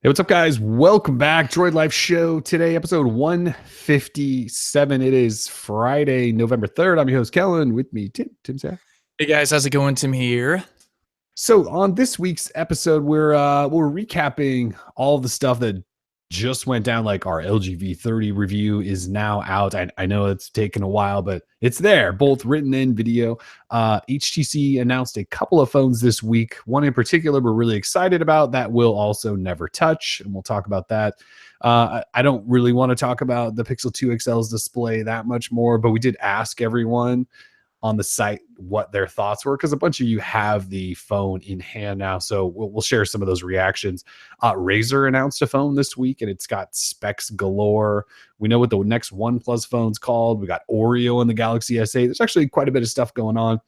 Hey, what's up, guys? Welcome back. Droid Life Show today, episode 157. It is Friday, November 3rd. I'm your host, Kellen. With me, Tim. Tim's here. Hey guys, how's it going? Tim here. So on this week's episode, we're recapping all the stuff that just went down. Like our LG V30 review is now out. I know it's taken a while, but it's there, both written and video. HTC announced a couple of phones this week. One in particular we're really excited about that we'll also never touch, and we'll talk about that. I don't really want to talk about the Pixel 2 XL's display that much more, but we did ask everyone on the site what their thoughts were, because a bunch of you have the phone in hand now, so we'll share some of those reactions. Razer announced a phone this week, and it's got specs galore. We know what the next OnePlus phone's called. We got Oreo in the Galaxy S8. There's actually quite a bit of stuff going on,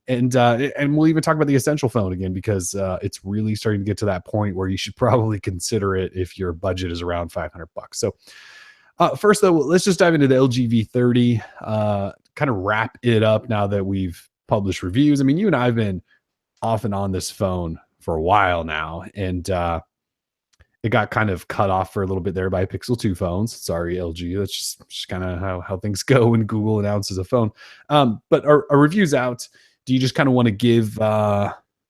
and we'll even talk about the Essential phone again, because it's really starting to get to that point where you should probably consider it if your budget is around $500. So first, though, let's just dive into the LG V30, kind of wrap it up now that we've published reviews. I mean, you and I have been off and on this phone for a while now, and it got kind of cut off for a little bit there by Pixel 2 phones. Sorry, LG. That's just kind of how things go when Google announces a phone. But our review's out. Do you just kind of want to give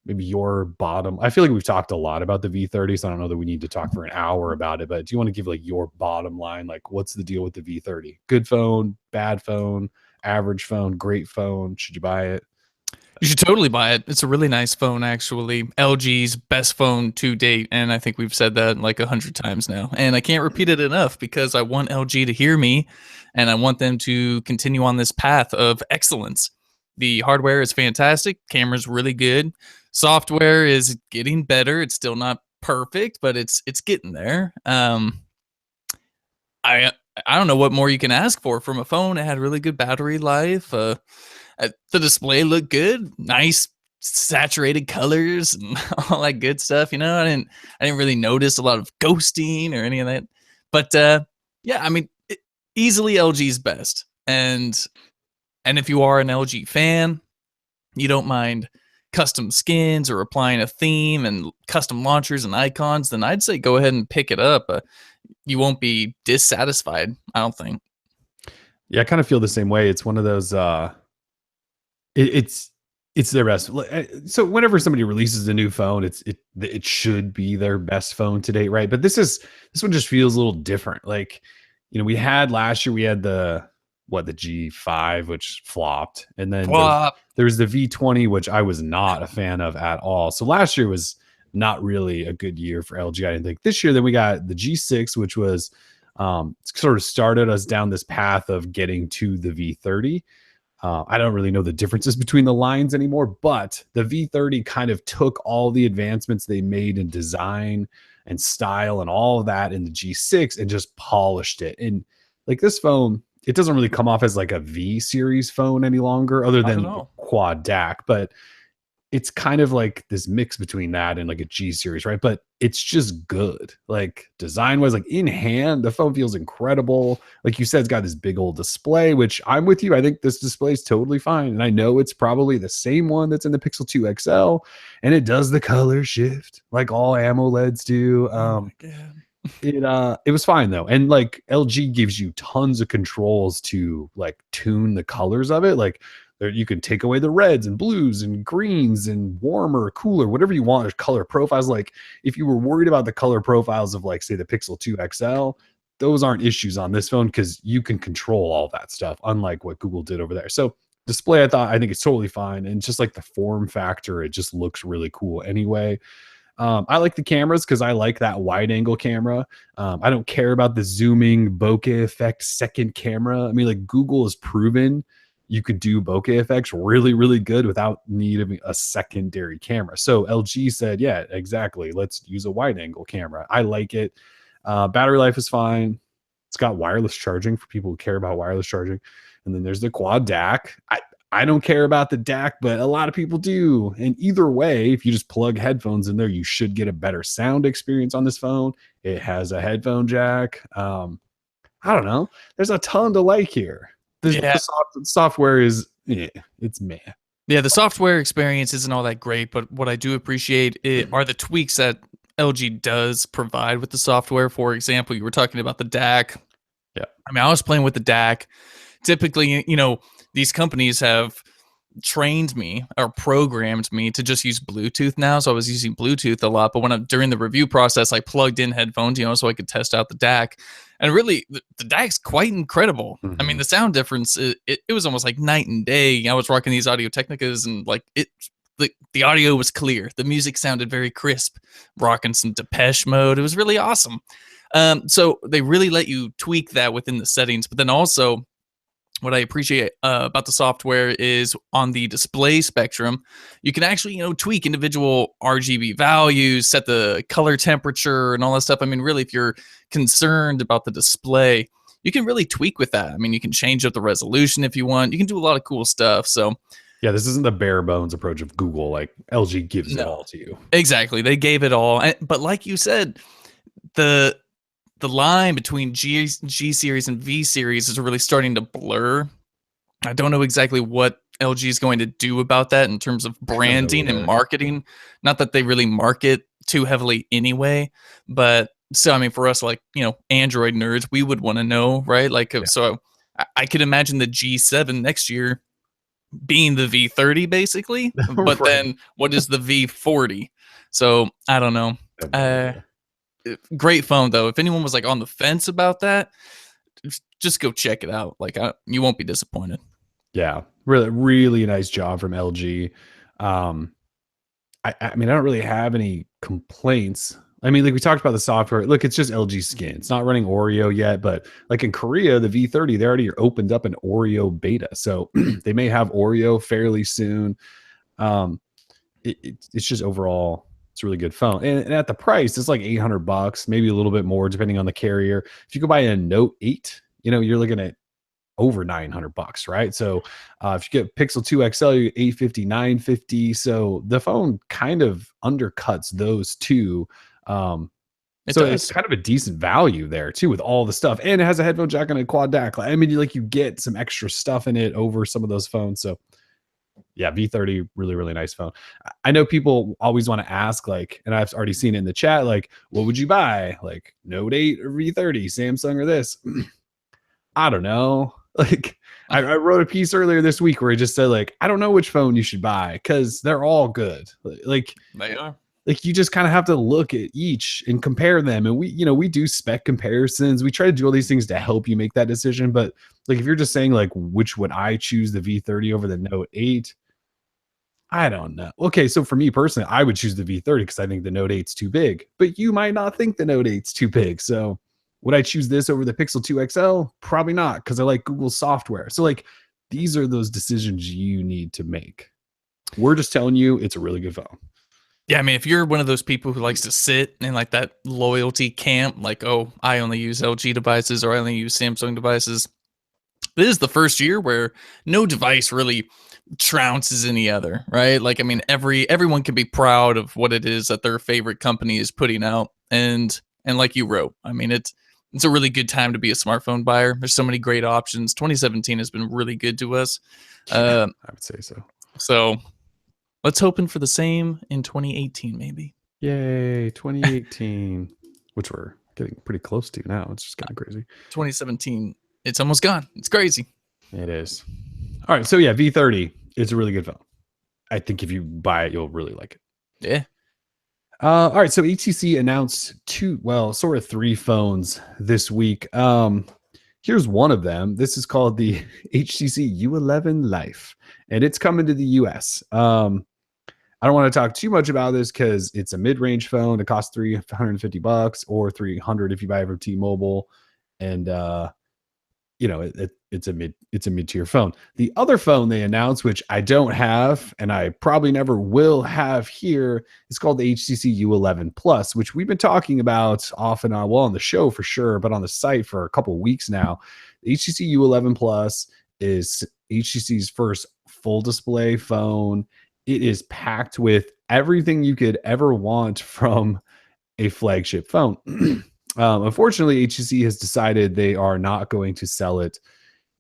maybe your bottom? I feel like we've talked a lot about the V30, so I don't know that we need to talk for an hour about it, but do you want to give like your bottom line? Like, what's the deal with the V30? Good phone, bad phone, average phone, great phone? Should you buy it? You should totally buy it. It's a really nice phone, actually. LG's best phone to date, and I think we've said that like 100 times now. And I can't repeat it enough because I want LG to hear me, and I want them to continue on this path of excellence. The hardware is fantastic. Camera's really good. Software is getting better. It's still not perfect, but it's getting there. I don't know what more you can ask for from a phone. It had really good battery life. The display looked good, nice saturated colors and all that good stuff. You know, I didn't really notice a lot of ghosting or any of that. But yeah, I mean, easily LG's best. And if you are an LG fan, you don't mind custom skins or applying a theme and custom launchers and icons, then I'd say go ahead and pick it up. You won't be dissatisfied, I don't think. Yeah, I kind of feel the same way. It's one of those it's their best. So whenever somebody releases a new phone, it should be their best phone to date, right? But this one just feels a little different. Like, you know, we had last year, we had the G5, which flopped, and then there's the V20, which I was not a fan of at all. So last year was not really a good year for LG, I didn't think. This year, then we got the G6, which was sort of started us down this path of getting to the V30. I don't really know the differences between the lines anymore, but the V30 kind of took all the advancements they made in design and style and all of that in the G6 and just polished it. And like this phone, it doesn't really come off as like a V series phone any longer, other than the quad DAC, but it's kind of like this mix between that and like a G series, right? But it's just good. Like design wise, like in hand, the phone feels incredible. Like you said, it's got this big old display, which I'm with you. I think this display is totally fine. And I know it's probably the same one that's in the Pixel 2 XL, and it does the color shift like all AMOLEDs do. It was fine though. And like LG gives you tons of controls to like tune the colors of it. Like you can take away the reds and blues and greens and warmer, cooler, whatever you want. There's color profiles. Like if you were worried about the color profiles of like, say, the Pixel 2 XL, those aren't issues on this phone because you can control all that stuff, unlike what Google did over there. So display, I think it's totally fine. And just like the form factor, it just looks really cool anyway. I like the cameras because I like that wide angle camera. I don't care about the zooming bokeh effect second camera. I mean, like Google has proven you could do bokeh effects really, really good without needing a secondary camera. So LG said, yeah, exactly. Let's use a wide angle camera. I like it. Battery life is fine. It's got wireless charging for people who care about wireless charging. And then there's the quad DAC. I don't care about the DAC, but a lot of people do. And either way, if you just plug headphones in there, you should get a better sound experience on this phone. It has a headphone jack. I don't know. There's a ton to like here. The software is, it's meh. Yeah, the software experience isn't all that great, but what I do appreciate are the tweaks that LG does provide with the software. For example, you were talking about the DAC. Yeah. I mean, I was playing with the DAC. Typically, these companies have trained me or programmed me to just use Bluetooth now. So I was using Bluetooth a lot. But during the review process, I plugged in headphones, so I could test out the DAC. And really, the DAC's quite incredible. I mean, the sound difference, it was almost like night and day. I was rocking these Audio Technicas, and like the audio was clear. The music sounded very crisp. Rocking some Depeche Mode. It was really awesome. So they really let you tweak that within the settings. But then also, what I appreciate about the software is on the display spectrum, you can actually, tweak individual RGB values, set the color temperature and all that stuff. I mean, really, if you're concerned about the display, you can really tweak with that. I mean, you can change up the resolution if you want. You can do a lot of cool stuff. So yeah, this isn't the bare bones approach of Google. Like LG gives it no, all to you. exactly. They gave it all. But like you said, the line between G series and V series is really starting to blur. I don't know exactly what LG is going to do about that in terms of branding and marketing. Not that they really market too heavily anyway, but so I mean, for us, like, Android nerds, we would want to know, right? Like, so I could imagine the G7 next year being the V30 basically, but Right. then what is the V40? So I don't know. Great phone though. If anyone was like on the fence about that, just go check it out. Like you won't be disappointed. Yeah, really, really nice job from LG. I mean, I don't really have any complaints. I mean, like we talked about the software. Look, it's just LG skin. It's not running Oreo yet, but like in Korea, the V30, they already opened up an Oreo beta, so they may have Oreo fairly soon. It's just overall, it's a really good phone, and at the price, it's like $800, maybe a little bit more depending on the carrier. If you go buy a Note 8, you're looking at over $900, right? So if you get Pixel 2 XL, you get 850, 950. So the phone kind of undercuts those two. It's kind of a decent value there too, with all the stuff, and it has a headphone jack and a quad DAC. I mean, like you get some extra stuff in it over some of those phones. So yeah, V30, really, really nice phone. I know people always want to ask, like, and I've already seen it in the chat, like, what would you buy? Like Note 8 or V30, Samsung or this? I don't know. Like I wrote a piece earlier this week where I just said, like, I don't know which phone you should buy because they're all good. Like they are. Like you just kind of have to look at each and compare them. And we do spec comparisons. We try to do all these things to help you make that decision. But like if you're just saying like which would I choose, the V30 over the Note 8? I don't know. Okay, so for me personally, I would choose the V30 because I think the Note 8's too big. But you might not think the Note 8's too big. So would I choose this over the Pixel 2 XL? Probably not, because I like Google's software. So like these are those decisions you need to make. We're just telling you it's a really good phone. Yeah, I mean, if you're one of those people who likes to sit in like that loyalty camp, like, oh, I only use LG devices or I only use Samsung devices, this is the first year where no device really trounces any other, right? Like, I mean, everyone can be proud of what it is that their favorite company is putting out. And like you wrote, I mean, it's a really good time to be a smartphone buyer. There's so many great options. 2017 has been really good to us. I would say so. So let's hoping for the same in 2018, maybe. Yay, 2018, which we're getting pretty close to now. It's just kind of crazy. 2017, it's almost gone. It's crazy. It is. All right, so yeah, V30, it's a really good phone. I think if you buy it, you'll really like it. Yeah. All right, so HTC announced sort of three phones this week. Here's one of them. This is called the HTC U11 Life, and it's coming to the US. I don't want to talk too much about this because it's a mid-range phone. It costs $350 or $300 if you buy it from T-Mobile, and it's a mid-tier phone. The other phone they announced, which I don't have and I probably never will have here, is called the HTC U11 Plus, which we've been talking about off and on, well, on the show for sure, but on the site for a couple of weeks now. The HTC U11 Plus is HTC's first full display phone. It is packed with everything you could ever want from a flagship phone. Unfortunately, HTC has decided they are not going to sell it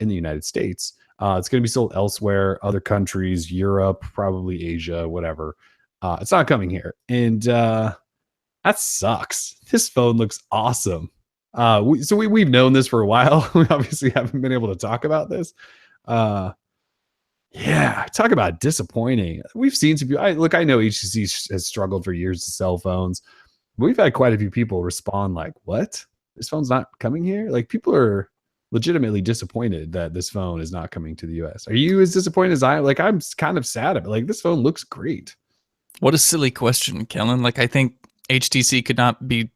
in the United States. It's going to be sold elsewhere, other countries, Europe, probably Asia, whatever. It's not coming here. And I That sucks. This phone looks awesome. We've known this for a while. We obviously haven't been able to talk about this. Yeah, talk about disappointing. We've seen some people. I know HTC has struggled for years to sell phones. But we've had quite a few people respond like, "What? This phone's not coming here?" Like people are legitimately disappointed that this phone is not coming to the US. Are you as disappointed as I am? Like I'm kind of sad about it. Like this phone looks great. What a silly question, Kellen. Like I think HTC could not be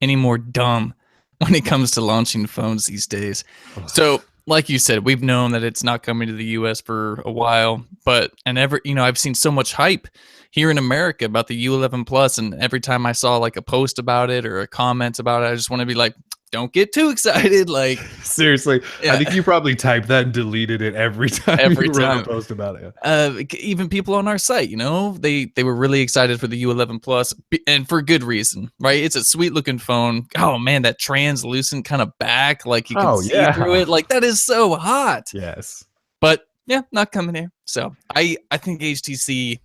any more dumb when it comes to launching phones these days. So, like you said, we've known that it's not coming to the US for a while, but I've seen so much hype here in America about the U11 Plus, and every time I saw like a post about it or a comment about it, I just want to be like, don't get too excited. Like seriously, yeah. I think you probably typed that and deleted it every time you wrote a post about it. Even people on our site, they were really excited for the U11 Plus, and for good reason, right? It's a sweet looking phone. Oh man, that translucent kind of back, like you can see through it. Like that is so hot. Yes, but yeah, not coming here. So I think HTC.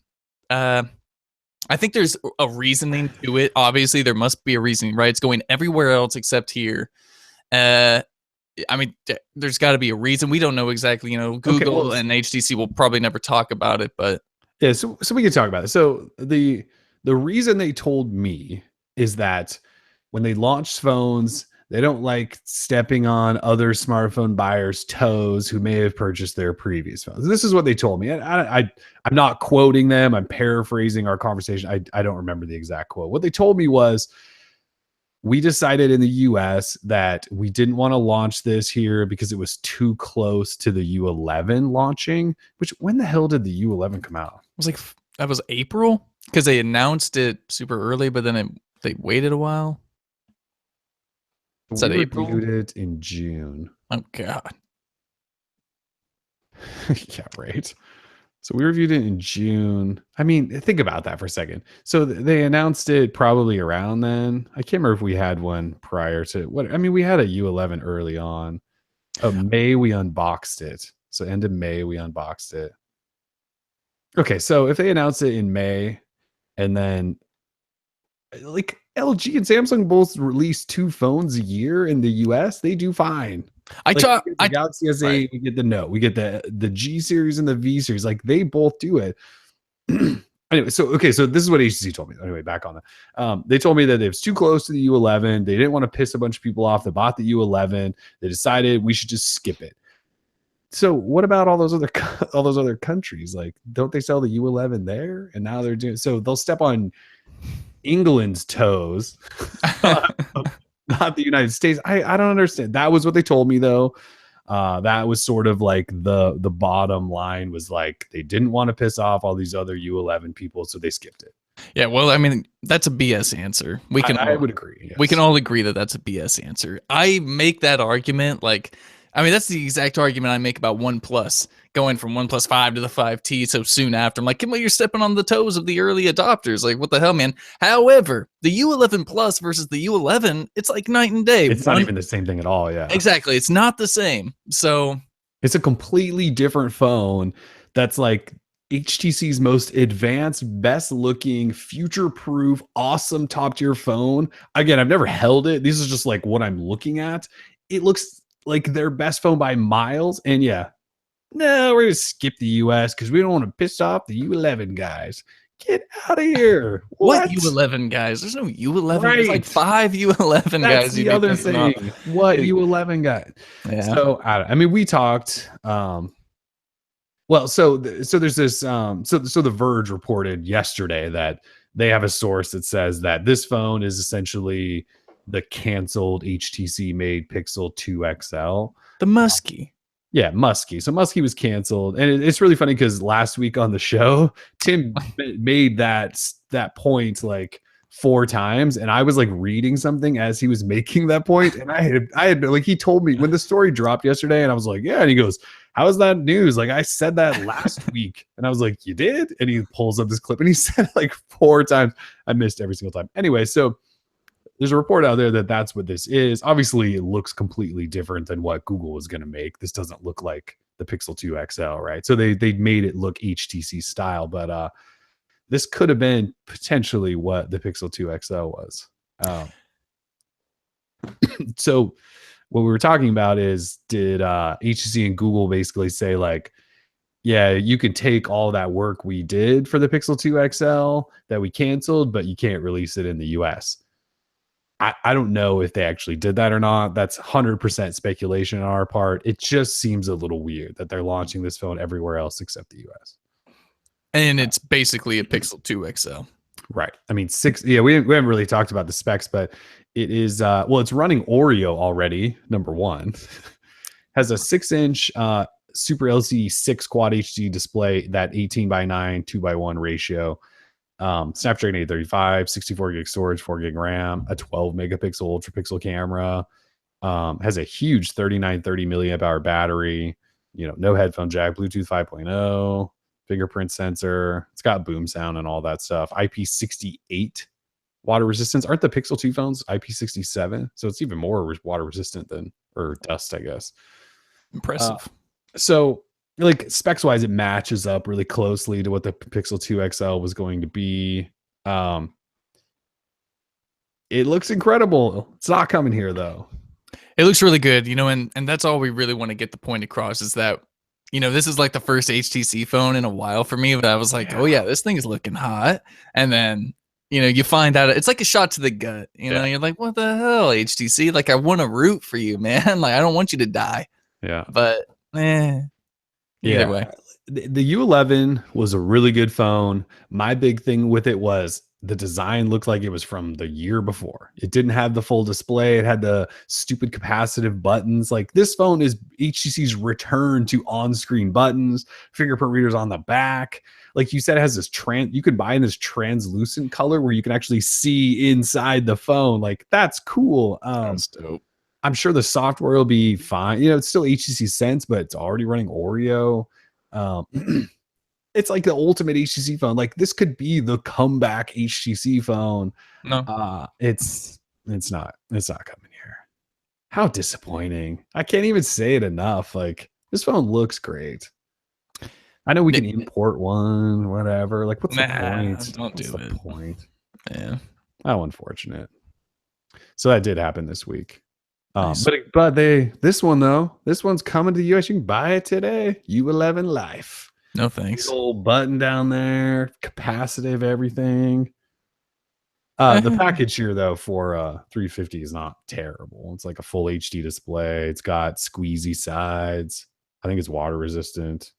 I think there's a reasoning to it. Obviously, there must be a reasoning, right? It's going everywhere else except here. I mean, there's got to be a reason. We don't know exactly. Google and HTC will probably never talk about it, but yeah. So we can talk about it. So the reason they told me is that when they launch phones, they don't like stepping on other smartphone buyers' toes who may have purchased their previous phones. This is what they told me. I'm not quoting them. I'm paraphrasing our conversation. I don't remember the exact quote. What they told me was, we decided in the US that we didn't want to launch this here because it was too close to the U11 launching, which when the hell did the U11 come out? It was like, that was April? Because they announced it super early, but then they waited a while. We reviewed it in June. Oh God. Yeah, right. So we reviewed it in June. I mean, think about that for a second. So they announced it probably around then. I can't remember if we had one prior to what. I mean, we had a U11 early on. Oh, May we unboxed it. So end of May we unboxed it. Okay, so if they announced it in May, and then like LG and Samsung both release 2 phones a year in the US, they do fine. The Galaxy S8, right. We get the Note, we get the G series and the V series. Like they both do it. Anyway, so this is what HTC told me. Anyway, back on that. They told me that it was too close to the U11. They didn't want to piss a bunch of people off that bought the U11. They decided we should just skip it. So what about all those other countries? Like, don't they sell the U11 there? And now they're doing so. They'll step on England's toes, not the United States. I don't understand. That was what they told me though. That was sort of like the bottom line was like they didn't want to piss off all these other U11 people, so they skipped it. Yeah, well, I mean, that's a BS answer. I would agree. Yes. We can all agree that that's a BS answer. I make that argument that's the exact argument I make about OnePlus going from OnePlus 5 to the 5T so soon after. I'm like, you're stepping on the toes of the early adopters. Like, what the hell, man? However, the U11 Plus versus the U11, it's like night and day. It's not even the same thing at all. Yeah, exactly. It's not the same. So it's a completely different phone. That's like HTC's most advanced, best looking, future proof, awesome top tier phone. Again, I've never held it. This is just like what I'm looking at. It looks like their best phone by miles. And yeah, no, we're gonna skip the US because we don't want to piss off the U11 guys. Get out of here. What U11 guys? There's no U11. Right. There's like 5 U11 guys. That's the other thing. What U11 guy? Yeah. So I mean, we talked. Well, so there's this. So The Verge reported yesterday that they have a source that says that this phone is essentially the canceled HTC made Pixel 2 XL. The Muskie. Yeah, Muskie. So Muskie was canceled. And it's really funny because last week on the show, Tim made that point like 4 times. And I was like reading something as he was making that point. And I had like, he told me when the story dropped yesterday and I was like, yeah. And he goes, how is that news? Like I said that last week. And I was like, you did? And he pulls up this clip and he said it like 4 times. I missed every single time. Anyway, so there's a report out there that that's what this is. Obviously, it looks completely different than what Google was going to make. This doesn't look like the Pixel 2 XL, right? So they made it look HTC style, but this could have been potentially what the Pixel 2 XL was. So what we were talking about is, did HTC and Google basically say like, yeah, you can take all that work we did for the Pixel 2 XL that we canceled, but you can't release it in the US. I don't know if they actually did that or not. That's 100% speculation on our part. It just seems a little weird that they're launching this phone everywhere else except the US. And it's basically a Pixel 2 XL. Right. I mean, we haven't really talked about the specs, but it is, it's running Oreo already, number one. Has a 6-inch Super LCD 6 Quad HD display, that 18:9 2:1 ratio. Snapdragon 835, 64 gig storage, 4 gig RAM, a 12 megapixel ultra pixel camera. Has a huge 3930 milliamp hour battery. No headphone jack, Bluetooth 5.0, fingerprint sensor. It's got boom sound and all that stuff. IP68 water resistance. Aren't the Pixel 2 phones IP67? So it's even more water resistant or dust, I guess. Impressive. So like specs wise, it matches up really closely to what the Pixel 2 XL was going to be. It looks incredible. It's not coming here though. It looks really good, and that's all we really want to get the point across, is that, this is like the first HTC phone in a while for me, but I was like, oh yeah, this thing is looking hot. And then, you find out it's like a shot to the gut, you're like, what the hell, HTC? Like, I want to root for you, man. Like, I don't want you to die. Yeah. But either way. The U11 was a really good phone. My big thing with it was the design looked like it was from the year before. It didn't have the full display. It had the stupid capacitive buttons. Like, this phone is HTC's return to on-screen buttons, fingerprint readers on the back. Like you said, it has this you could buy in this translucent color where you can actually see inside the phone. Like, that's cool. That's dope. I'm sure the software will be fine. It's still HTC Sense, but it's already running Oreo. It's like the ultimate HTC phone. Like, this could be the comeback HTC phone. No, it's not coming here. How disappointing. I can't even say it enough. Like, this phone looks great. I know we can import one, whatever. Like, what's the point? Don't do it. Point? Yeah. How unfortunate. So that did happen this week. Nice. But this one's coming to the US. You can buy it today. U11 Life. No thanks. Big old button down there, capacitive, everything. The package here though for 350 is not terrible. It's like a full HD display. It's got squeezy sides. I think it's water resistant.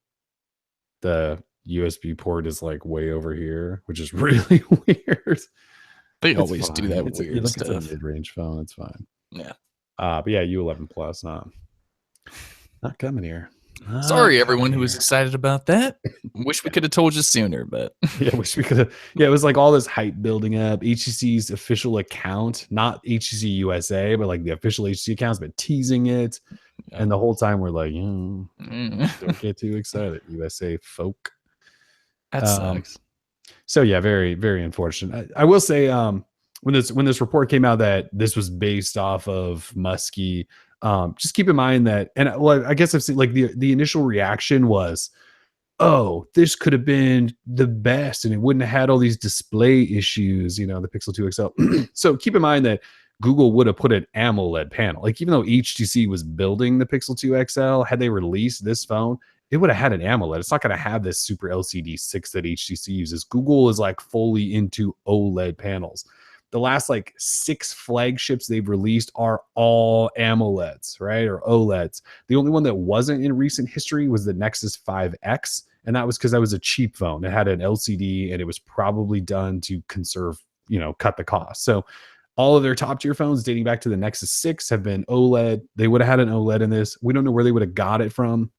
The USB port is like way over here, which is really weird. They always do that weird stuff. It's a mid-range phone. It's fine. Yeah. But yeah, U11 Plus not coming here. Sorry, everyone who was excited about that. Wish we could have told you sooner, but yeah, wish we could have. Yeah, it was like all this hype building up. HTC's official account, not HTC USA, but like the official HTC account's been teasing it, and the whole time we're like, don't get too excited, USA folk. That sucks. So yeah, very, very unfortunate. I will say, when this report came out that this was based off of Muskie, just keep in mind that, and I guess I've seen like the initial reaction was, oh, this could have been the best and it wouldn't have had all these display issues, the Pixel 2 XL. So keep in mind that Google would have put an AMOLED panel. Like, even though HTC was building the Pixel 2 XL, had they released this phone, it would have had an AMOLED. It's not going to have this Super LCD 6 that HTC uses. Google is like fully into OLED panels. The last like 6 flagships they've released are all AMOLEDs, right? Or OLEDs. The only one that wasn't in recent history was the Nexus 5X. And that was because that was a cheap phone. It had an LCD and it was probably done to conserve, cut the cost. So all of their top tier phones dating back to the Nexus 6 have been OLED. They would have had an OLED in this. We don't know where they would have got it from.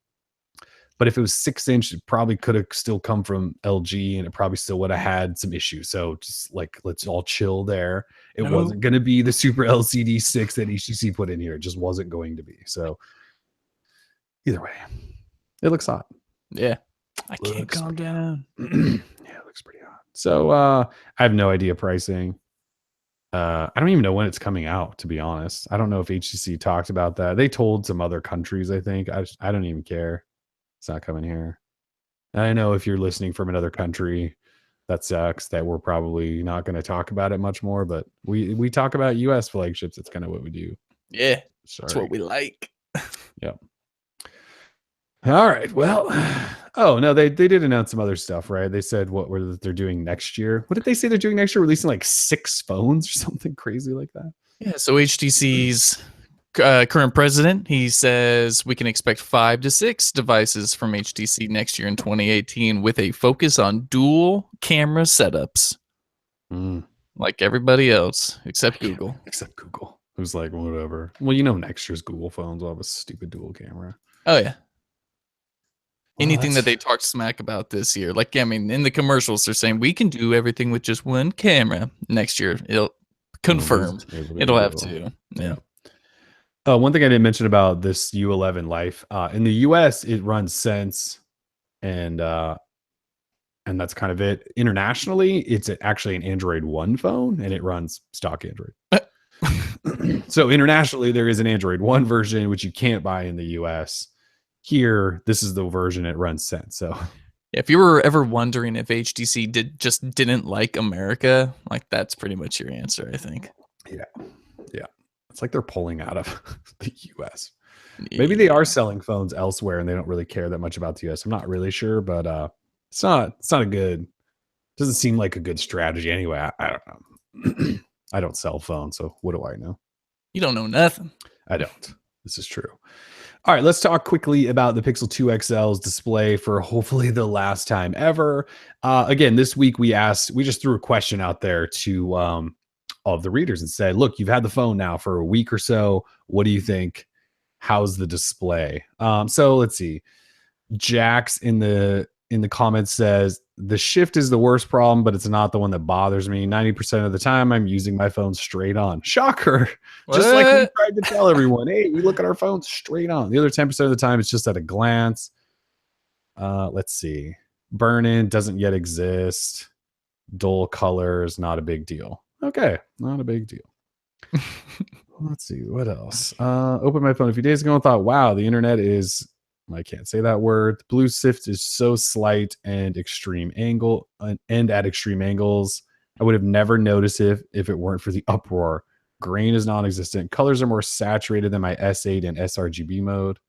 But if it was 6-inch, it probably could have still come from LG and it probably still would have had some issues. So just like, let's all chill there. It wasn't going to be the Super LCD 6 that HTC put in here. It just wasn't going to be. So either way, it looks hot. Yeah. I can't calm down. Yeah, it looks pretty hot. So I have no idea pricing. I don't even know when it's coming out, to be honest. I don't know if HTC talked about that. They told some other countries, I think. I don't even care. It's not coming here. I know if you're listening from another country, That sucks that we're probably not going to talk about it much more, but we talk about US flagships. It's kind of what we do. Yeah, Sorry. that's what we like. Yeah. All right. Well, oh no, they did announce some other stuff, right? They said they're doing next year. What did they say they're doing next year? Releasing like 6 phones or something crazy like that. Yeah, so HTC's current president, he says we can expect 5 to 6 devices from HTC next year in 2018 with a focus on dual camera setups. Like everybody else except Google. Except Google. Who's like, whatever. Well, next year's Google phones will have a stupid dual camera. Oh, yeah. Well, anything that they talk smack about this year. Like, I mean, in the commercials, they're saying we can do everything with just one camera next year. It'll confirmed. It'll have to. Yeah. One thing I didn't mention about this U11 Life, in the US, it runs Sense, and that's kind of it. Internationally, it's actually an Android One phone, and it runs stock Android. So internationally, there is an Android One version, which you can't buy in the US. Here, this is the version it runs Sense. So if you were ever wondering if HTC didn't like America, like that's pretty much your answer, I think. Yeah. It's like they're pulling out of the US. Maybe they are selling phones elsewhere and they don't really care that much about the US. I'm not really sure, but it's not a good, doesn't seem like a good strategy anyway. I don't know. I don't sell phones, so what do I know? You don't know nothing. I don't. This is true. All right, let's talk quickly about the Pixel 2 XL's display for hopefully the last time ever. Again, this week we just threw a question out there to all of the readers and said, look, you've had the phone now for a week or so. What do you think? How's the display? So let's see. Jax in the comments says, the shift is the worst problem, but it's not the one that bothers me. 90% of the time, I'm using my phone straight on. Shocker. What? Just like we tried to tell everyone, hey, we look at our phones straight on. The other 10% of the time, it's just at a glance. Let's see. Burn-in doesn't yet exist. Dull colors, not a big deal. Okay, not a big deal. Let's see. What else? Opened my phone a few days ago and thought, wow, the internet is... I can't say that word. Blue shift is so slight and extreme angle and at extreme angles. I would have never noticed if it weren't for the uproar. Grain is non-existent. Colors are more saturated than my S8 and sRGB mode.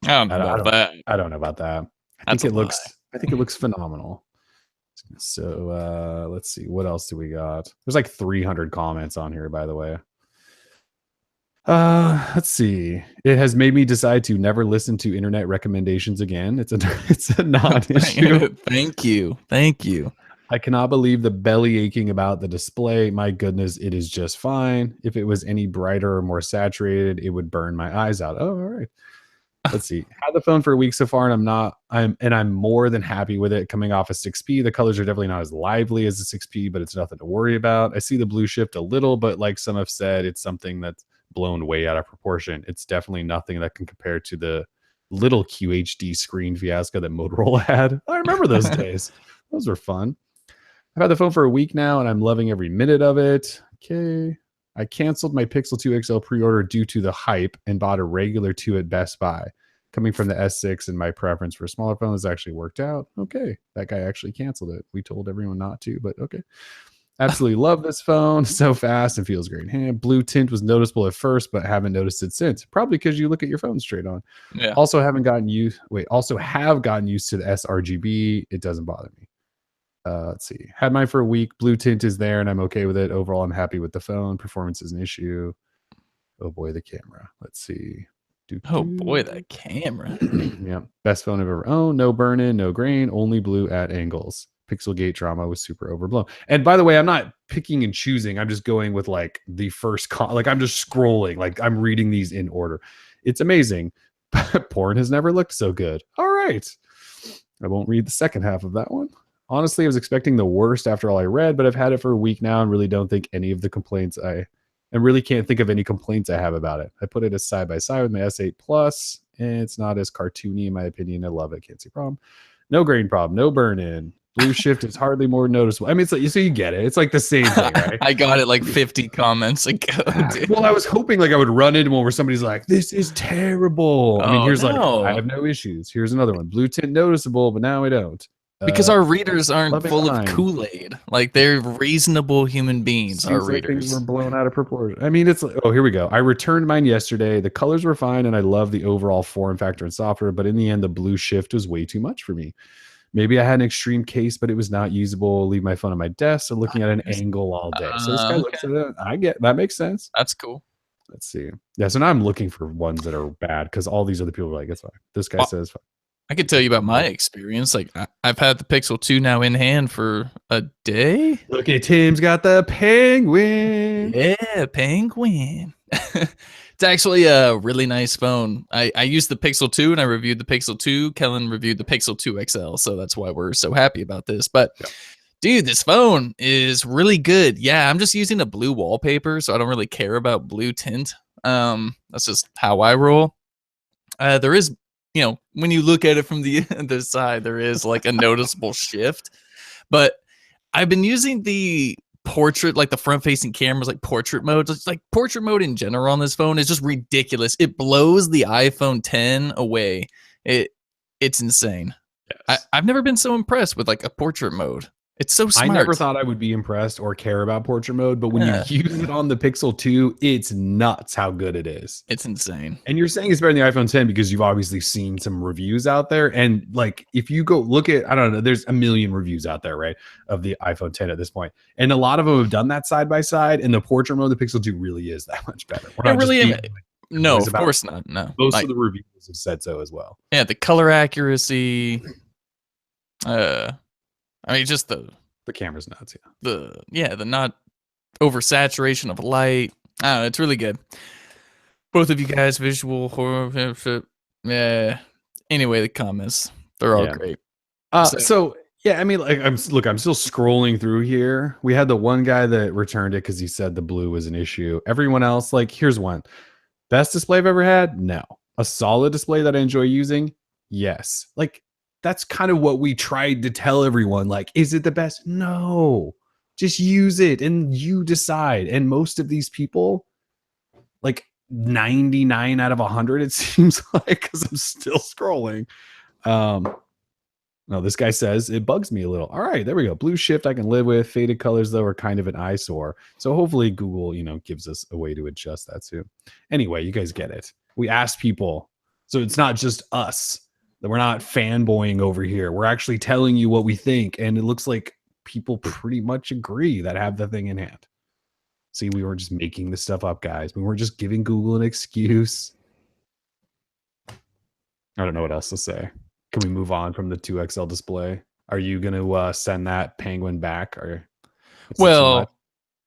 I don't know about that. I think it looks phenomenal. So let's see. What else do we got? There's like 300 comments on here, by the way. Let's see. It has made me decide to never listen to internet recommendations again. It's a non-issue. Thank you. I cannot believe the belly aching about the display. My goodness, it is just fine. If it was any brighter or more saturated, it would burn my eyes out. Oh, all right. Let's see. Had the phone for a week so far, and I'm more than happy with it. Coming off a 6P, the colors are definitely not as lively as the 6P, but it's nothing to worry about. I see the blue shift a little, but like some have said, it's something that's blown way out of proportion. It's definitely nothing that can compare to the little QHD screen fiasco that Motorola had. I remember those days. Those were fun. I've had the phone for a week now, and I'm loving every minute of it. Okay. I canceled my Pixel 2 XL pre-order due to the hype and bought a regular 2 at Best Buy. Coming from the S6 and my preference for a smaller phone has actually worked out. Okay. That guy actually canceled it. We told everyone not to, but okay. Absolutely love this phone. So fast and feels great in hand. Blue tint was noticeable at first, but haven't noticed it since. Probably because you look at your phone straight on. Yeah. Also have gotten used to the sRGB. It doesn't bother me. Let's see. Had mine for a week. Blue tint is there and I'm okay with it. Overall, I'm happy with the phone. Performance is an issue. Oh boy, the camera. Let's see. Oh boy, that camera. Yeah. Best phone I've ever owned. No burn-in, no grain, only blue at angles. Pixelgate drama was super overblown. And by the way, I'm not picking and choosing. I'm just going with like the first like I'm just scrolling, like I'm reading these in order. It's amazing. Porn has never looked so good. All right. I won't read the second half of that one. Honestly, I was expecting the worst after all I read, but I've had it for a week now and really don't think any of the complaints and really can't think of any complaints I have about it. I put it as side by side with my S8 Plus, and it's not as cartoony in my opinion. I love it. Can't see problem. No grain problem. No burn in. Blue shift is hardly more noticeable. I mean, it's like, so you get it. It's like the same thing, right? I got it like 50 comments ago. Dude. Well, I was hoping like I would run into one where somebody's like, this is terrible. I mean, here's like, I have no issues. Here's another one. Blue tint noticeable, but now I don't. Because our readers aren't Loving full of mind. Kool-Aid. Like, they're reasonable human beings, our Seems like things were readers. blown out of proportion. I mean, it's like, oh, here we go. I returned mine yesterday. The colors were fine, and I love the overall form factor and software. But in the end, the blue shift was way too much for me. Maybe I had an extreme case, but it was not usable. Leave my phone on my desk, so looking at an angle all day. So this guy Okay, looks at it. I get that makes sense. that's cool. Let's see. Yeah, so now I'm looking for ones that are bad because all these other people are like, it's fine. This guy Well, says fine. I could tell you about my experience. Like, I've had the Pixel 2 now in hand for a day. Look at Tim's got the penguin. Yeah, penguin. It's actually a really nice phone. I used the Pixel 2 and I reviewed the Pixel 2. Kellen reviewed the Pixel 2 XL, so that's why we're so happy about this. But dude, this phone is really good. Yeah, I'm just using a blue wallpaper, so I don't really care about blue tint. That's just how I roll. There is, when you look at it from the side, there is like a noticeable shift. But I've been using the portrait, like the front-facing cameras, like portrait mode. Just like portrait mode in general on this phone is just ridiculous. It blows the iPhone 10 away. It's insane. Yes. I've never been so impressed with like a portrait mode. It's so smart. I never thought I would be impressed or care about portrait mode, but when you use it on the Pixel 2, it's nuts how good it is. It's insane. And you're saying it's better than the iPhone 10 because you've obviously seen some reviews out there. And like, if you go look at, I don't know, there's a million reviews out there, right, of the iPhone 10 at this point. And a lot of them have done that side by side. And the portrait mode of the Pixel 2 really is that much better. It really is. No, of course not. No. Most of the reviews have said so as well. Yeah, the color accuracy. I mean, just the camera's nuts. Yeah. The not oversaturation of light. I don't know, it's really good. Both of you guys, visual horror. Yeah. Anyway, the comments, they're all great. So yeah, I mean, like, I'm still scrolling through here. We had the one guy that returned it because he said the blue was an issue. Everyone else, like, here's one. Best display I've ever had? No. A solid display that I enjoy using? Yes. Like, that's kind of what we tried to tell everyone. Like, is it the best? No. Just use it and you decide. And most of these people, like 99 out of 100, it seems like, because I'm still scrolling. No, this guy says it bugs me a little. All right, there we go. Blue shift I can live with. Faded colors, though, are kind of an eyesore. So hopefully Google, gives us a way to adjust that too. Anyway, you guys get it. We asked people. So it's not just us. That we're not fanboying over here. We're actually telling you what we think. And it looks like people pretty much agree that have the thing in hand. See, we were just making this stuff up, guys. We weren't just giving Google an excuse. I don't know what else to say. Can we move on from the 2XL display? Are you going to send that penguin back? Or well,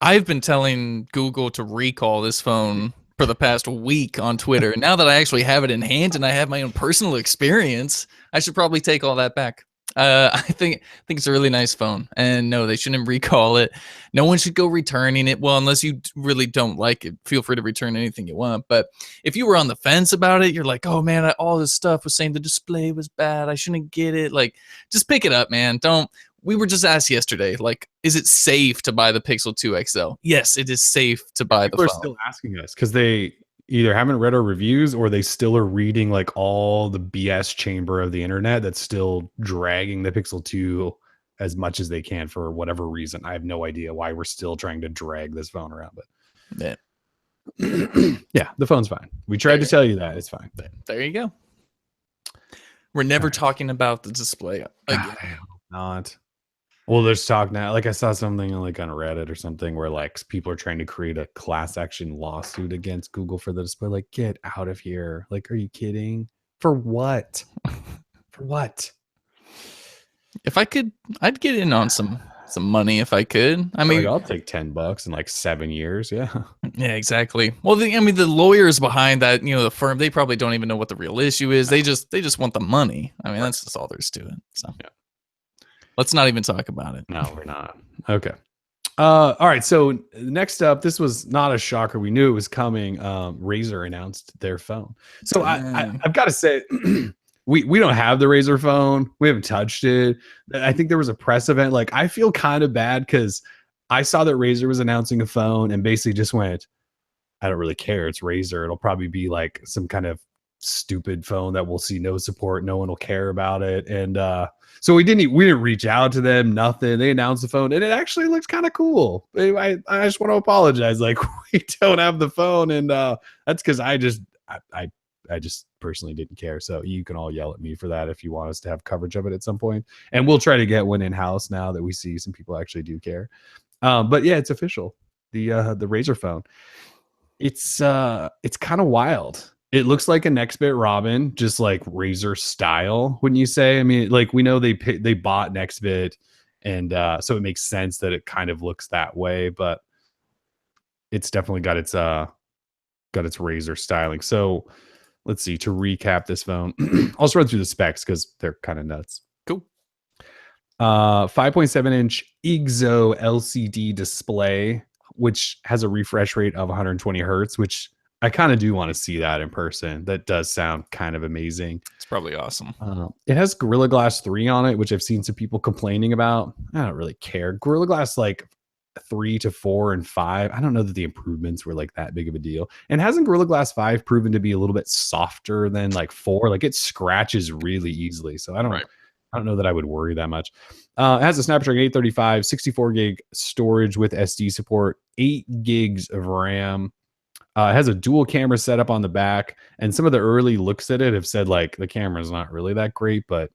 I've been telling Google to recall this phone for the past week on Twitter. And now that I actually have it in hand and I have my own personal experience, I should probably take all that back. I think it's a really nice phone. And no, they shouldn't recall it. No one should go returning it. Well, unless you really don't like it, feel free to return anything you want. But if you were on the fence about it, you're like, oh man, all this stuff was saying the display was bad. I shouldn't get it. Like, just pick it up, man. We were just asked yesterday, like, is it safe to buy the Pixel 2 XL? Yes, it is safe to buy the phone. People are still asking us because they either haven't read our reviews or they still are reading like all the BS chamber of the internet that's still dragging the Pixel 2 as much as they can for whatever reason. I have no idea why we're still trying to drag this phone around, but yeah, the phone's fine. We tried to tell you that it's fine. There you go. We're never talking about the display again. I hope not. Well, there's talk now. Like I saw something like on Reddit or something where like people are trying to create a class action lawsuit against Google for the display. Like, get out of here. Like, are you kidding? For what? For what? If I could, I'd get in on some money if I could. I mean, I'll take $10 in like 7 years. Yeah. Yeah, exactly. Well, the lawyers behind that, the firm, they probably don't even know what the real issue is. They just want the money. I mean, that's just all there is to it. So yeah. Let's not even talk about it. No, we're not. Okay. All right. So next up, this was not a shocker. We knew it was coming. Razer announced their phone. So I've got to say, we don't have the Razer phone. We haven't touched it. I think there was a press event. Like, I feel kind of bad because I saw that Razer was announcing a phone and basically just went, I don't really care. It's Razer. It'll probably be like some kind of stupid phone that we'll see no support, no one will care about it. And so we didn't reach out to them, nothing. They announced the phone and it actually looks kind of cool. I just want to apologize, like we don't have the phone, and that's because I just personally didn't care. So you can all yell at me for that if you want us to have coverage of it at some point, and we'll try to get one in house now that we see some people actually do care. But yeah, it's official. The Razer phone. It's kind of wild. It looks like a Nextbit Robin, just like Razer style. Wouldn't you say? I mean, like we know they bought Nextbit, and so it makes sense that it kind of looks that way. But it's definitely got its Razer styling. So let's see. To recap this phone, I'll just run through the specs because they're kind of nuts. Cool. 5.7-inch IGZO LCD display, which has a refresh rate of 120 hertz, which I kind of do want to see that in person. That does sound kind of amazing. It's probably awesome. It has Gorilla Glass 3 on it, which I've seen some people complaining about. I don't really care. Gorilla Glass like 3 to 4 and 5. I don't know that the improvements were like that big of a deal. And hasn't Gorilla Glass 5 proven to be a little bit softer than like 4? Like it scratches really easily. So I don't know that I would worry that much. It has a Snapdragon 835, 64 gig storage with SD support, 8 gigs of RAM. It has a dual camera setup on the back, and some of the early looks at it have said like the camera is not really that great, but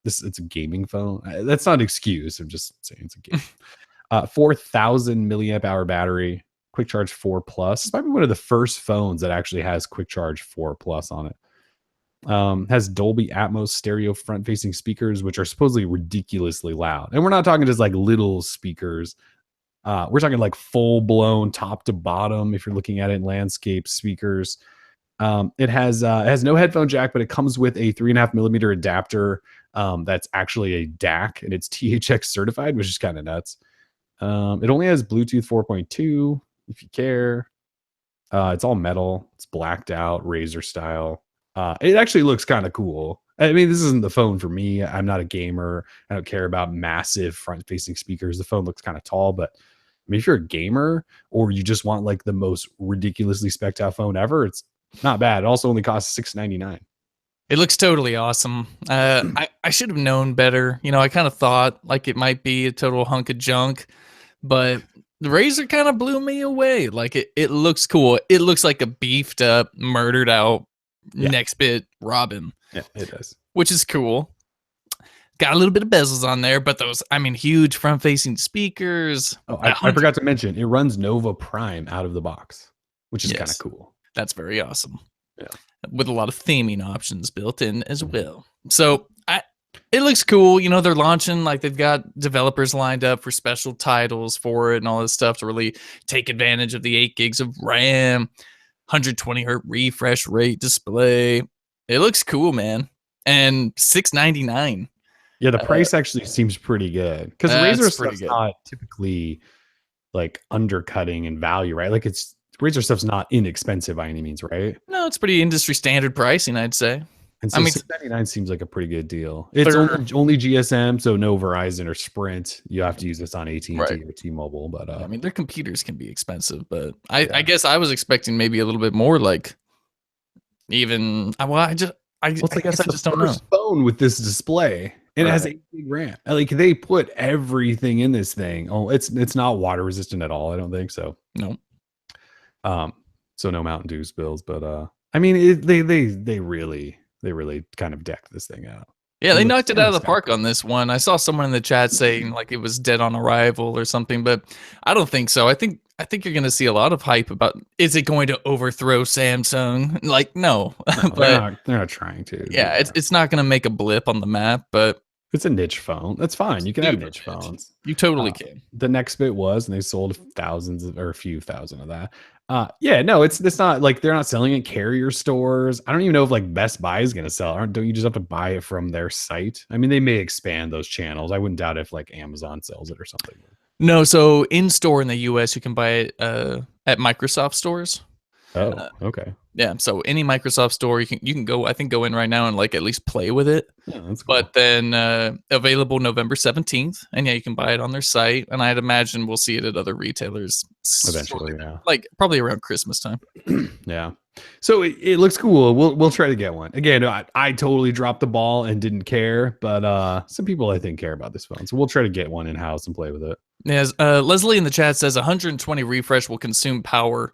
it's a gaming phone. That's not an excuse. I'm just saying it's a game. 4,000 milliamp hour battery, quick charge 4 plus. It's probably one of the first phones that actually has quick charge 4 plus on it. Has Dolby Atmos stereo front facing speakers, which are supposedly ridiculously loud. And we're not talking just like little speakers. We're talking like full blown top to bottom. If you're looking at it in landscape speakers, it has no headphone jack, but it comes with a 3.5 millimeter adapter. That's actually a DAC, and it's THX certified, which is kind of nuts. It only has Bluetooth 4.2 if you care. It's all metal. It's blacked out Razer style. It actually looks kind of cool. I mean, this isn't the phone for me. I'm not a gamer. I don't care about massive front-facing speakers. The phone looks kind of tall, but I mean, if you're a gamer or you just want like the most ridiculously spec'd out phone ever, it's not bad. It also only costs $699. It looks totally awesome. I should have known better. You know, I kind of thought like it might be a total hunk of junk, but the Razer kind of blew me away. Like it looks cool. It looks like a beefed up, murdered out Nextbit Robin. Yeah, it does. Which is cool. Got a little bit of bezels on there, but those, I mean, huge front-facing speakers. Oh, I forgot to mention, it runs Nova Prime out of the box, which is kind of cool. That's very awesome. Yeah. With a lot of theming options built in as well. So it looks cool. You know, they're launching, like they've got developers lined up for special titles for it and all this stuff to really take advantage of the 8 gigs of RAM, 120 hertz refresh rate display. It looks cool, man. And $699. Yeah, the price actually seems pretty good because Razer stuff's not typically like undercutting in value, right? Like Razer stuff's not inexpensive by any means, right? No, it's pretty industry standard pricing, I'd say. And so $699 seems like a pretty good deal. It's only GSM, so no Verizon or Sprint. You have to use this on AT&T or T-Mobile. But I mean, their computers can be expensive, but I guess I was expecting maybe a little bit more. Like even I guess I just don't know. Phone with this display. And it has 8 gig RAM. Like they put everything in this thing. Oh, it's not water resistant at all. I don't think so. No. So no Mountain Dew spills, but I mean, they really kind of decked this thing out. Yeah, they knocked it out of the park on this one. I saw someone in the chat saying like it was dead on arrival or something, but I don't think so. I think you're going to see a lot of hype about, is it going to overthrow Samsung? Like, no. But they're not trying to. Yeah, it's not going to make a blip on the map, but it's a niche phone. That's fine. You can have niche phones. You totally can. The Nextbit was, and they sold a few thousand of that. Yeah, no, it's not like they're not selling it carrier stores. I don't even know if like Best Buy is going to sell it. Don't you just have to buy it from their site? I mean, they may expand those channels. I wouldn't doubt if like Amazon sells it or something. No, so in store in the US, you can buy it at Microsoft stores. Oh, okay. Yeah, so any Microsoft store, you can go, I think, go in right now and, like, at least play with it. Yeah, that's But cool. then, available November 17th, and yeah, you can buy it on their site, and I'd imagine we'll see it at other retailers shortly, Eventually, yeah. like, probably around Christmas time. Yeah. So it looks cool. We'll try to get one. Again, I totally dropped the ball and didn't care, but some people I think care about this phone. So we'll try to get one in house and play with it. Yes, Leslie in the chat says 120 refresh will consume power.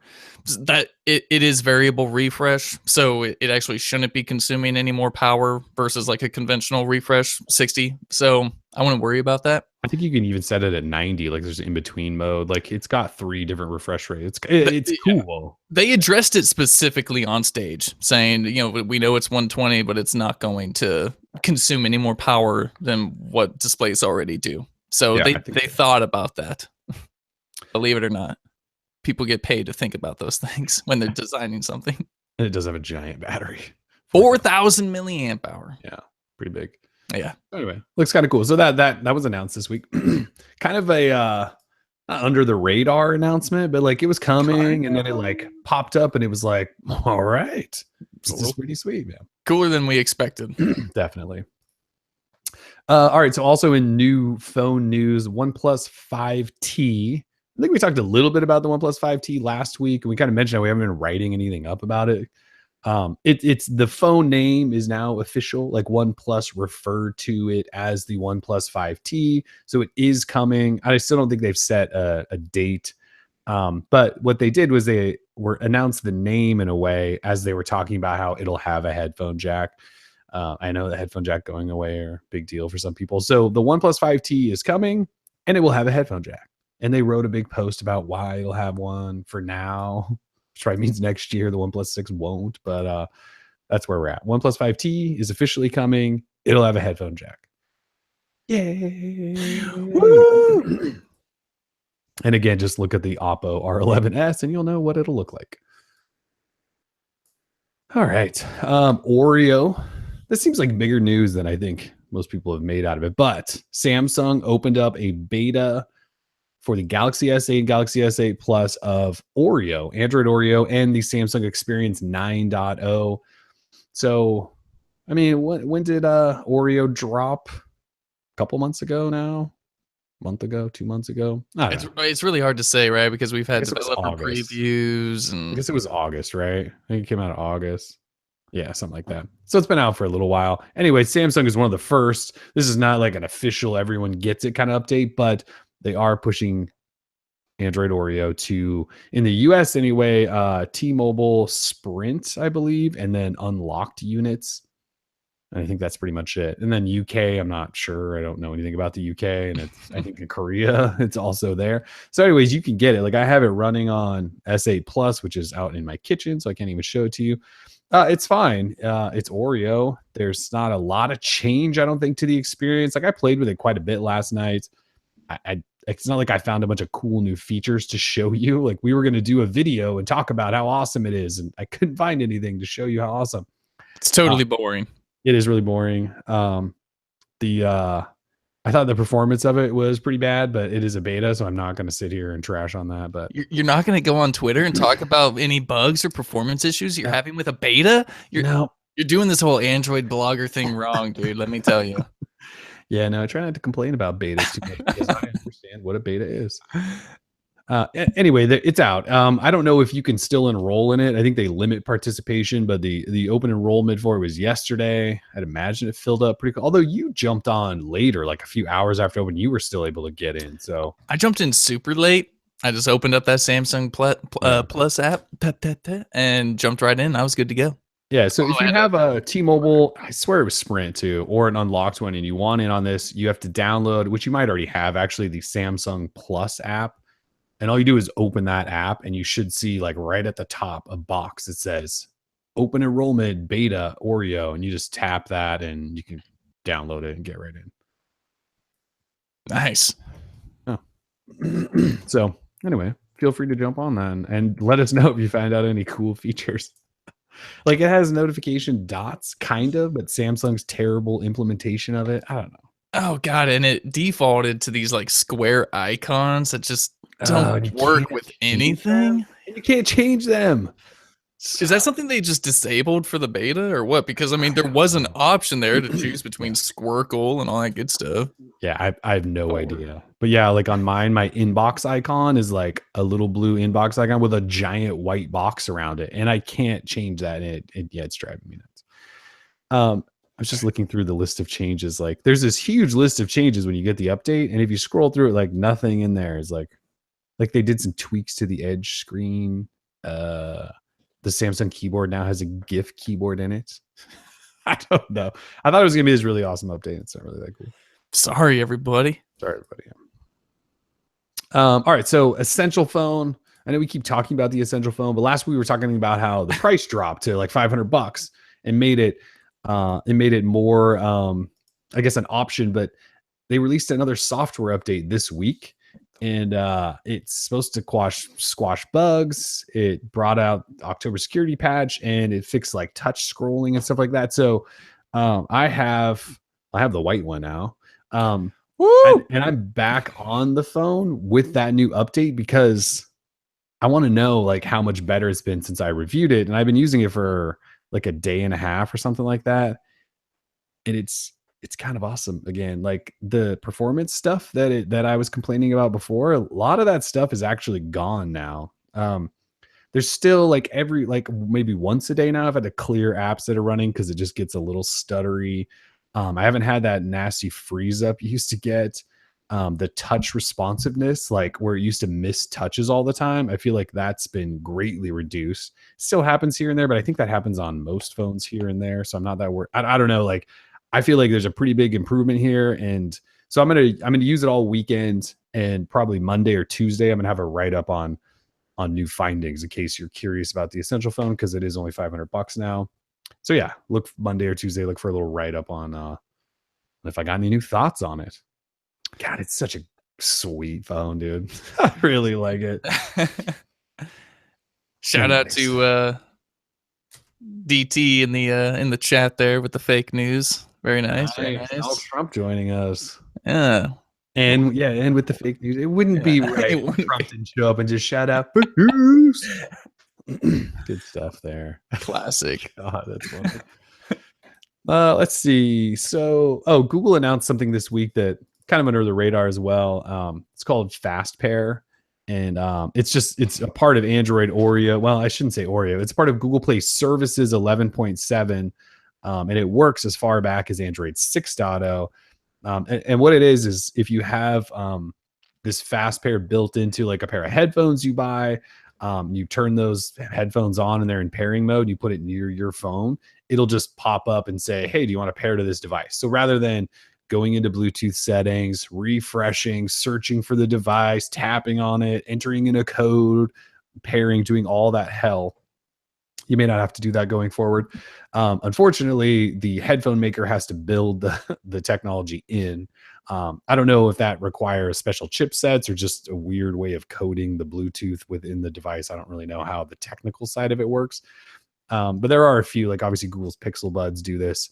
That it is variable refresh, so it actually shouldn't be consuming any more power versus like a conventional refresh 60. So I wouldn't worry about that. I think you can even set it at 90. Like there's in between mode. Like it's got 3 different refresh rates. It's Yeah, cool. they addressed it specifically on stage, saying, we know it's 120, but it's not going to consume any more power than what displays already do. So Yeah, they I think so. thought about that. Believe it or not, people get paid to think about those things when they're designing something. And it does have a giant battery. 4,000 milliamp hour. Yeah, pretty big. Yeah. Anyway, looks kind of cool. So that was announced this week. Kind of a not under the radar announcement, but like it was coming and then it like popped up and it was like, all right. This is pretty sweet, man. Cooler than we expected. Definitely. All right. So also in new phone news, OnePlus 5T. I think we talked a little bit about the OnePlus 5T last week, and we kind of mentioned how we haven't been writing anything up about it. It's the phone name is now official. Like OnePlus referred to it as the OnePlus 5T, so it is coming. I still don't think they've set a date, but what they did was they announced the name in a way as they were talking about how it'll have a headphone jack. I know the headphone jack going away are a big deal for some people. So the OnePlus 5T is coming, and it will have a headphone jack. And they wrote a big post about why it'll have one for now, which probably means next year the OnePlus 6 won't. But that's where we're at. OnePlus 5T is officially coming. It'll have a headphone jack. Yay! Woo! And again, just look at the Oppo R11s, and you'll know what it'll look like. All right, Oreo. This seems like bigger news than I think most people have made out of it. But Samsung opened up a beta for the Galaxy S8 and Galaxy S8 Plus of Oreo, Android Oreo, and the Samsung Experience 9.0. So, I mean, when did Oreo drop? A couple months ago now? Month ago, 2 months ago? It's really hard to say, right? Because we've had guess it was developer August. previews, I and guess it was August, right? I think it came out in August. Yeah, something like that. So it's been out for a little while. Anyway, Samsung is one of the first. This is not like an official everyone gets it kind of update, but they are pushing Android Oreo to, in the US anyway, T-Mobile Sprint, I believe, and then unlocked units. And I think that's pretty much it. And then UK, I'm not sure. I don't know anything about the UK. And it's, I think in Korea, it's also there. So anyways, you can get it. Like I have it running on S8 Plus, which is out in my kitchen, so I can't even show it to you. It's fine. It's Oreo. There's not a lot of change, I don't think, to the experience. Like I played with it quite a bit last night. It's not like I found a bunch of cool new features to show you. Like we were going to do a video and talk about how awesome it is, and I couldn't find anything to show you how awesome. It's totally boring. It is really boring. I thought the performance of it was pretty bad, but it is a beta, so I'm not going to sit here and trash on that. But you're not going to go on Twitter and talk about any bugs or performance issues you're having with a beta? You're doing this whole Android blogger thing wrong, dude. Let me tell you. Yeah, no, I try not to complain about betas too much because I understand what a beta is. Anyway, it's out. I don't know if you can still enroll in it. I think they limit participation, but the open enrollment for it was yesterday. I'd imagine it filled up pretty cool. Although you jumped on later, like a few hours after open, you were still able to get in. So I jumped in super late. I just opened up that Samsung Plus app and jumped right in. I was good to go. Yeah, so if you have a T-Mobile, I swear it was Sprint too, or an unlocked one, and you want in on this, you have to download, which you might already have, actually, the Samsung Plus app. And all you do is open that app, and you should see, like, right at the top, a box that says Open Enrollment Beta Oreo, and you just tap that, and you can download it and get right in. Nice. Oh. So, anyway, feel free to jump on that and let us know if you find out any cool features. Like it has notification dots, kind of, but Samsung's terrible implementation of it, I don't know. Oh god, and it defaulted to these like square icons that just don't work with anything. You can't change them. Is that something they just disabled for the beta or what? Because I mean, there was an option there to choose between Squircle and all that good stuff. Yeah, I have no idea. But yeah, like on mine, my inbox icon is like a little blue inbox icon with a giant white box around it. And I can't change that. And it's driving me nuts. I was just looking through the list of changes. Like there's this huge list of changes when you get the update. And if you scroll through it, like nothing in there is like they did some tweaks to the Edge screen. The Samsung keyboard now has a GIF keyboard in it. I don't know. I thought it was gonna be this really awesome update. It's not really that cool. Sorry, everybody. Sorry, everybody. All right, so Essential Phone. I know we keep talking about the Essential Phone, but last week we were talking about how the price dropped to like $500 and made it more I guess an option, but they released another software update this week. And it's supposed to squash bugs. It brought out October security patch, and it fixed like touch scrolling and stuff like that. So I have the white one now. And I'm back on the phone with that new update because I want to know like how much better it's been since I reviewed it. And I've been using it for like a day and a half or something like that. And it's kind of awesome again. Like the performance stuff that I was complaining about before, a lot of that stuff is actually gone now. There's still like maybe once a day now I've had to clear apps that are running because it just gets a little stuttery. I haven't had that nasty freeze up you used to get. The touch responsiveness, like where it used to miss touches all the time, I feel like that's been greatly reduced. Still happens here and there, but I think that happens on most phones here and there. So I'm not that worried. I don't know. Like I feel like there's a pretty big improvement here. And so I'm gonna use it all weekend, and probably Monday or Tuesday, I'm gonna have a write-up on new findings in case you're curious about the Essential Phone, because it is only $500 now. So yeah, look Monday or Tuesday, look for a little write-up on if I got any new thoughts on it. God, it's such a sweet phone, dude. I really like it. Shout out to DT in the chat there with the fake news. Very nice. Very nice. Donald Trump joining us. Yeah. And with the fake news, it wouldn't be right if Trump didn't show up and just shout out fake news. Good stuff there. Classic. God, that's funny. Let's see. So, Google announced something this week that kind of under the radar as well. It's called Fast Pair, and it's a part of Android Oreo. Well, I shouldn't say Oreo. It's part of Google Play Services 11.7, and it works as far back as Android 6.0. And what it is if you have this Fast Pair built into like a pair of headphones you buy, you turn those headphones on and they're in pairing mode, you put it near your phone, it'll just pop up and say, hey, do you want to pair to this device? So rather than going into Bluetooth settings, refreshing, searching for the device, tapping on it, entering in a code, pairing, doing all that hell, you may not have to do that going forward. Unfortunately, the headphone maker has to build the technology in. I don't know if that requires special chipsets or just a weird way of coding the Bluetooth within the device. I don't really know how the technical side of it works. But there are a few, like obviously Google's Pixel Buds do this.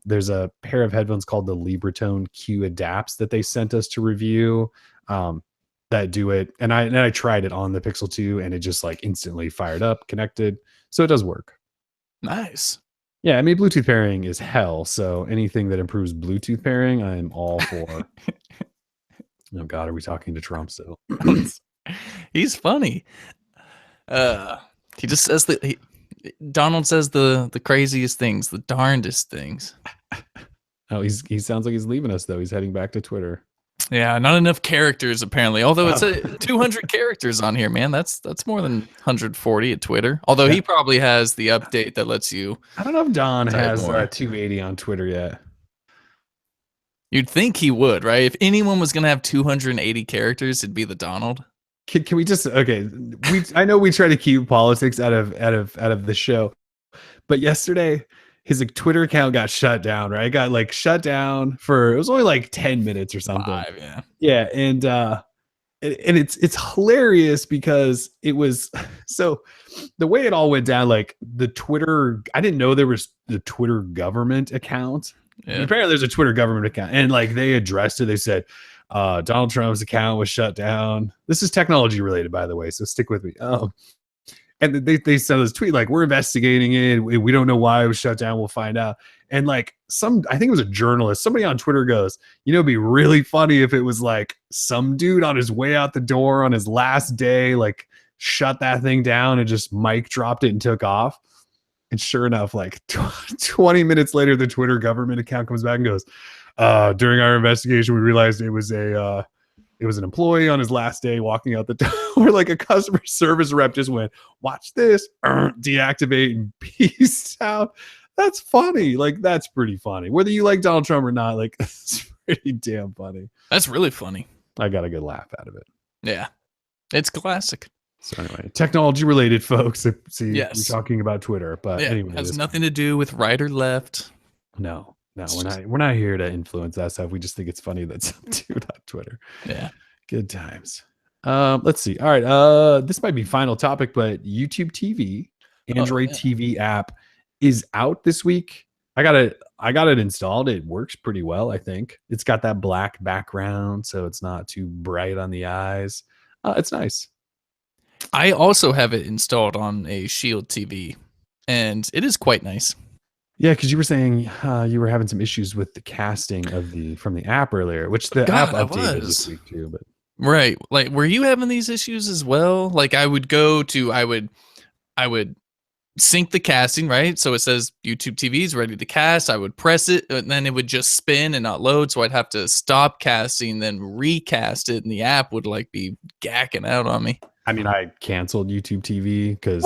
There's a pair of headphones called the Libratone Q Adapts that they sent us to review that do it. And I tried it on the Pixel 2 and it just like instantly fired up, connected. So it does work. Nice. Yeah, I mean, Bluetooth pairing is hell. So anything that improves Bluetooth pairing, I'm all for. Oh God, are we talking to Trump still? He's funny. He just says Donald says the craziest things, the darndest things. Oh, he sounds like he's leaving us though. He's heading back to Twitter. Yeah, not enough characters apparently. Although it's 200 characters on here, man. That's more than 140 at Twitter. Although he probably has the update that lets you. I don't know if Don has 280 on Twitter yet. You'd think he would, right? If anyone was gonna have 280 characters, it'd be the Donald. Can we just I know we try to keep politics out of the show, but yesterday his Twitter account got shut down, right? It got like shut down it was only like 10 minutes or something. 5, yeah. Yeah, and it's hilarious because it was so the way it all went down, like the Twitter, I didn't know there was the Twitter government account. Yeah. Apparently there's a Twitter government account, and like they addressed it. They said Donald Trump's account was shut down. This is technology related, by the way, so stick with me. And they sent this tweet like, we're investigating it. We don't know why it was shut down. We'll find out. And like I think it was a journalist, somebody on Twitter goes, it'd be really funny if it was like some dude on his way out the door on his last day, like shut that thing down and just mic dropped it and took off. And sure enough, like 20 minutes later, the Twitter government account comes back and goes, during our investigation, we realized it was an employee on his last day walking out the door. Like a customer service rep just went, watch this, deactivate and peace out. That's funny. Like, that's pretty funny. Whether you like Donald Trump or not, like, it's pretty damn funny. That's really funny. I got a good laugh out of it. Yeah. It's classic. So anyway, technology related, folks. See, yes. We're talking about Twitter, but anyway, it has nothing to do with right or left. No, we're not here to influence that stuff. We just think it's funny that some dude on Twitter. Yeah. Good times. Let's see. All right. This might be final topic, but YouTube TV, Android TV app is out this week. I got it installed. It works pretty well, I think. It's got that black background, so it's not too bright on the eyes. It's nice. I also have it installed on a Shield TV, and it is quite nice. Yeah, because you were saying you were having some issues with the casting from the app earlier, which the app updated this week too. But right, like, were you having these issues as well? Like, I would sync the casting, right? So it says YouTube TV is ready to cast. I would press it, and then it would just spin and not load. So I'd have to stop casting, then recast it, and the app would like be gacking out on me. I mean, I canceled YouTube TV because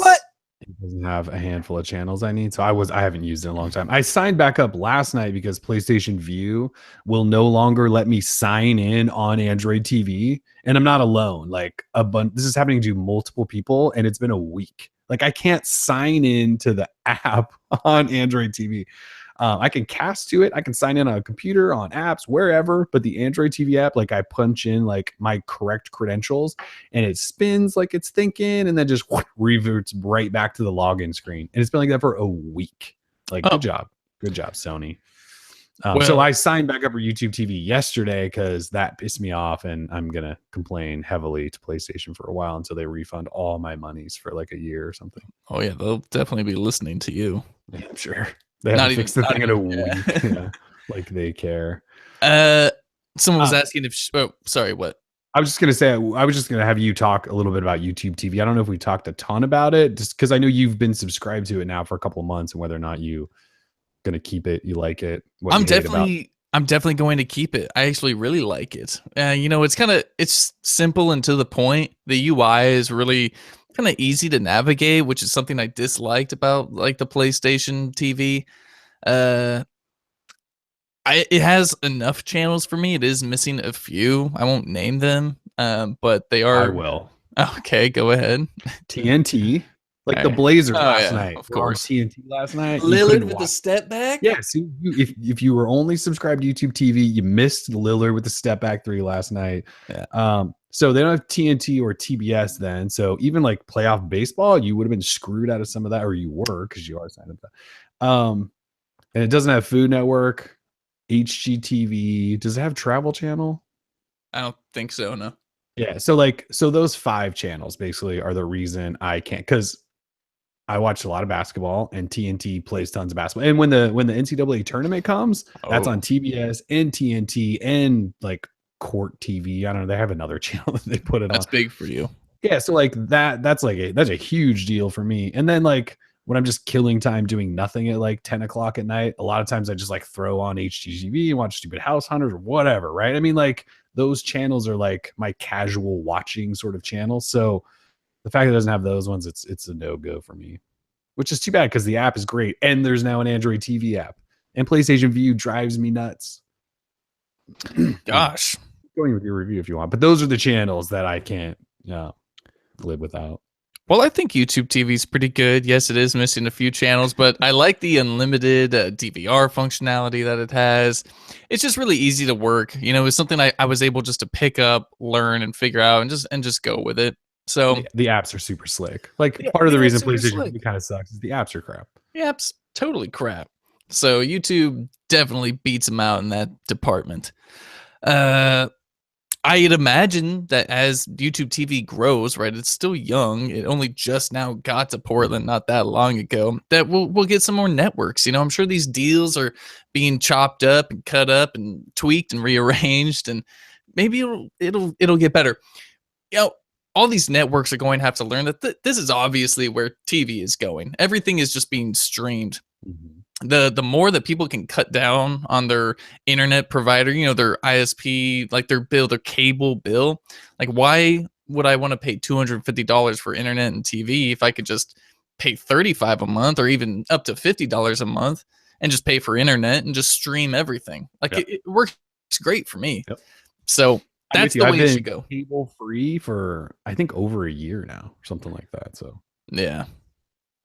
it doesn't have a handful of channels I need. So I haven't used it in a long time. I signed back up last night because PlayStation View will no longer let me sign in on Android TV. And I'm not alone. Like this is happening to multiple people, and it's been a week. Like, I can't sign in to the app on Android TV. I can cast to it. I can sign in on a computer, on apps, wherever. But the Android TV app, like, I punch in like my correct credentials, and it spins like it's thinking, and then just reverts right back to the login screen. And it's been like that for a week. Like, good job, Sony. So I signed back up for YouTube TV yesterday because that pissed me off, and I'm gonna complain heavily to PlayStation for a while until they refund all my monies for like a year or something. Oh yeah, they'll definitely be listening to you. Yeah, I'm sure. They haven't fixed the thing in a week. Yeah. Like, they care. Someone was asking if. Sorry, what? I was just gonna say, I was just gonna have you talk a little bit about YouTube TV. I don't know if we talked a ton about it, just because I know you've been subscribed to it now for a couple of months, and whether or not you gonna keep it, you like it. I'm definitely going to keep it. I actually really like it. It's simple and to the point. The UI is really kind of easy to navigate, which is something I disliked about like the PlayStation TV. It has enough channels for me. It is missing a few. I won't name them, but they are. I will. Okay, go ahead. TNT. Like the Blazers last night. Of course. TNT last night. Lillard with the step back? Yeah. So if you were only subscribed to YouTube TV, you missed Lillard with the step back 3 last night. Yeah. So they don't have TNT or TBS then. So even like playoff baseball, you would have been screwed out of some of that, or you were, because you are signed up. And it doesn't have Food Network, HGTV. Does it have Travel Channel? I don't think so, no. Yeah. So those 5 channels basically are the reason I can't, because I watched a lot of basketball, and TNT plays tons of basketball. And when the NCAA tournament comes, that's on TBS and TNT and like Court TV. I don't know. They have another channel that they put it on. That's big for you. Yeah. So like that's a huge deal for me. And then like when I'm just killing time doing nothing at like 10 o'clock at night, a lot of times I just like throw on HGTV and watch Stupid House Hunters or whatever. Right. I mean, like those channels are like my casual watching sort of channels. So the fact that it doesn't have those ones, it's a no-go for me, which is too bad because the app is great. And there's now an Android TV app, and PlayStation View drives me nuts. Gosh. Going with your review if you want, but those are the channels that I can't live without. Well, I think YouTube TV is pretty good. Yes, it is missing a few channels, but I like the unlimited DVR functionality that it has. It's just really easy to work. You know, it's something I was able just to pick up, learn, and figure out, and just go with it. So the apps are super slick. Like part of the reason PlayStation kind of sucks is the apps are crap. The apps totally crap. So YouTube definitely beats them out in that department. I'd imagine that as YouTube TV grows, right, it's still young. It only just now got to Portland not that long ago. That we'll get some more networks. You know, I'm sure these deals are being chopped up and cut up and tweaked and rearranged, and maybe it'll get better. You know, all these networks are going to have to learn that this is obviously where TV is going. Everything is just being streamed. Mhm. The more that people can cut down on their internet provider, you know, their ISP, like their bill, their cable bill, like why would I want to pay $250 for internet and TV if I could just pay 35 a month or even up to $50 a month and just pay for internet and just stream everything? Like Yep. it works great for me. Yep. So I'm that's with you. the I've way it should been go. cable free for I think over a year now, or something like that. So Yeah.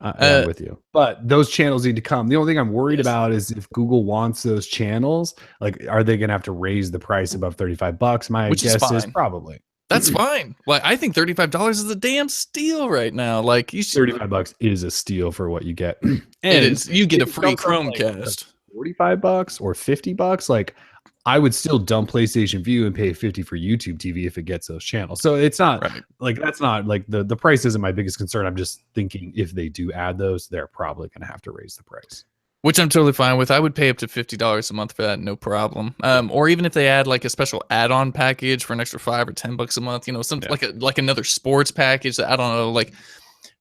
yeah, I'm with you. But those channels need to come. The only thing I'm worried Yes. about is if Google wants those channels, like, are they going to have to raise the price above $35? My Which is guess is fine. probably. That's fine. Like I think $35 is a damn steal right now. Like you should. $35 is a steal for what you get. It And is. You get a if it free jumps up, like, to Chromecast. $45 or $50, like, I would still dump PlayStation View and pay 50 for YouTube TV if it gets those channels. So it's not Right. like, that's not like the price isn't my biggest concern. I'm just thinking if they do add those, they're probably going to have to raise the price. Which I'm totally fine with. I would pay up to $50 a month for that, no problem. Or even if they add like a special add-on package for an extra $5 or $10 a month, you know, something like another sports package that I don't know, like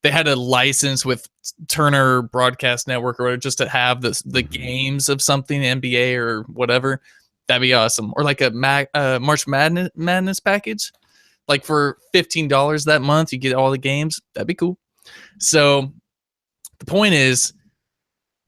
they had a license with Turner Broadcast Network or whatever, just to have the games of something, NBA or whatever. That'd be awesome. Or like a March Madness package, like for $15 that month, you get all the games. That'd be cool. So the point is,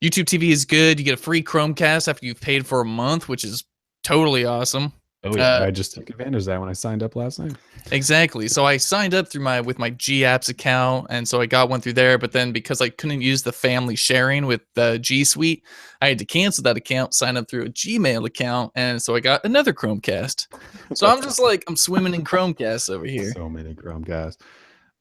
YouTube TV is good. You get a free Chromecast after you've paid for a month, which is totally awesome. Oh yeah, I just took advantage of that when I signed up last night. Exactly. So I signed up through with my G Apps account, and so I got one through there. But then because I couldn't use the family sharing with the G Suite, I had to cancel that account, sign up through a Gmail account, and so I got another Chromecast. So I'm just like I'm swimming in Chromecasts over here. So many Chromecasts.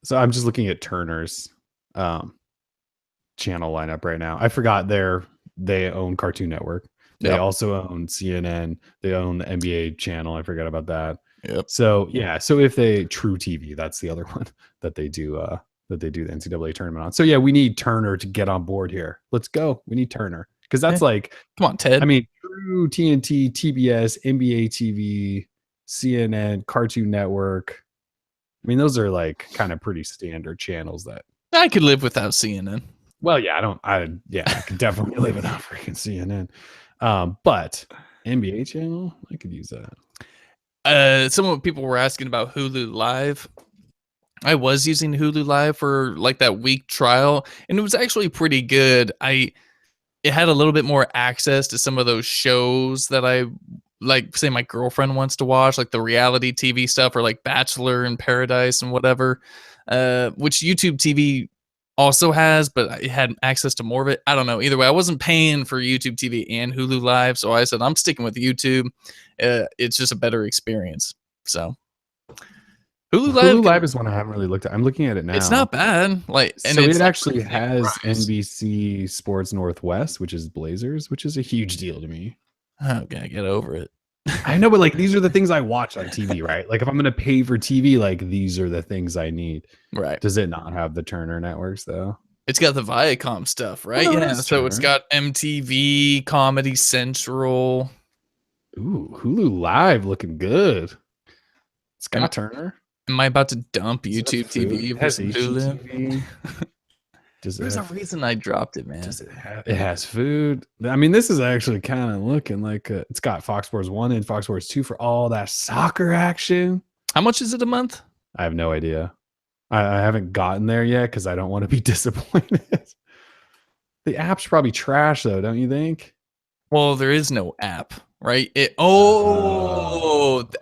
So I'm just looking at Turner's channel lineup right now. I forgot they own Cartoon Network. They also own CNN. They own the NBA channel. I forgot about that. Yep. So yeah. So if they True TV, that's the other one that they do the NCAA tournament on. So yeah, we need Turner to get on board here. Let's go. We need Turner because that's like, come on, Ted. I mean, True, TNT, TBS, NBA TV, CNN, Cartoon Network. I mean, those are like kind of pretty standard channels that I could live without CNN. Well, yeah, I could definitely live without freaking CNN. But NBA channel, I could use that. Some people were asking about Hulu Live. I was using Hulu Live for like that week trial, and it was actually pretty good. It had a little bit more access to some of those shows that I like, say my girlfriend wants to watch, like the reality TV stuff, or like Bachelor in Paradise and whatever, which YouTube TV also has, but it had access to more of it. I don't know. Either way, I wasn't paying for YouTube TV and Hulu Live, so I said I'm sticking with YouTube. It's just a better experience. So Hulu Live is one I haven't really looked at. I'm looking at it now. It's not bad. Like, and so it actually has NBC Sports Northwest, which is Blazers, which is a huge deal to me. Okay, get over it. I know, but like these are the things I watch on TV, right? Like if I'm gonna pay for TV, like these are the things I need. Right. Does it not have the Turner networks though? It's got the Viacom stuff, right? Oh, yeah. So it's got MTV, Comedy Central. Ooh, Hulu Live looking good. It's got Turner. Am I about to dump YouTube TV versus Hulu? There's a reason I dropped it, man. It has food. I mean, this is actually kind of looking like it's got Fox Sports 1 and Fox Sports 2 for all that soccer action. How much is it a month? I have no idea. I haven't gotten there yet because I don't want to be disappointed. The app's probably trash though, don't you think? Well, there is no app, right?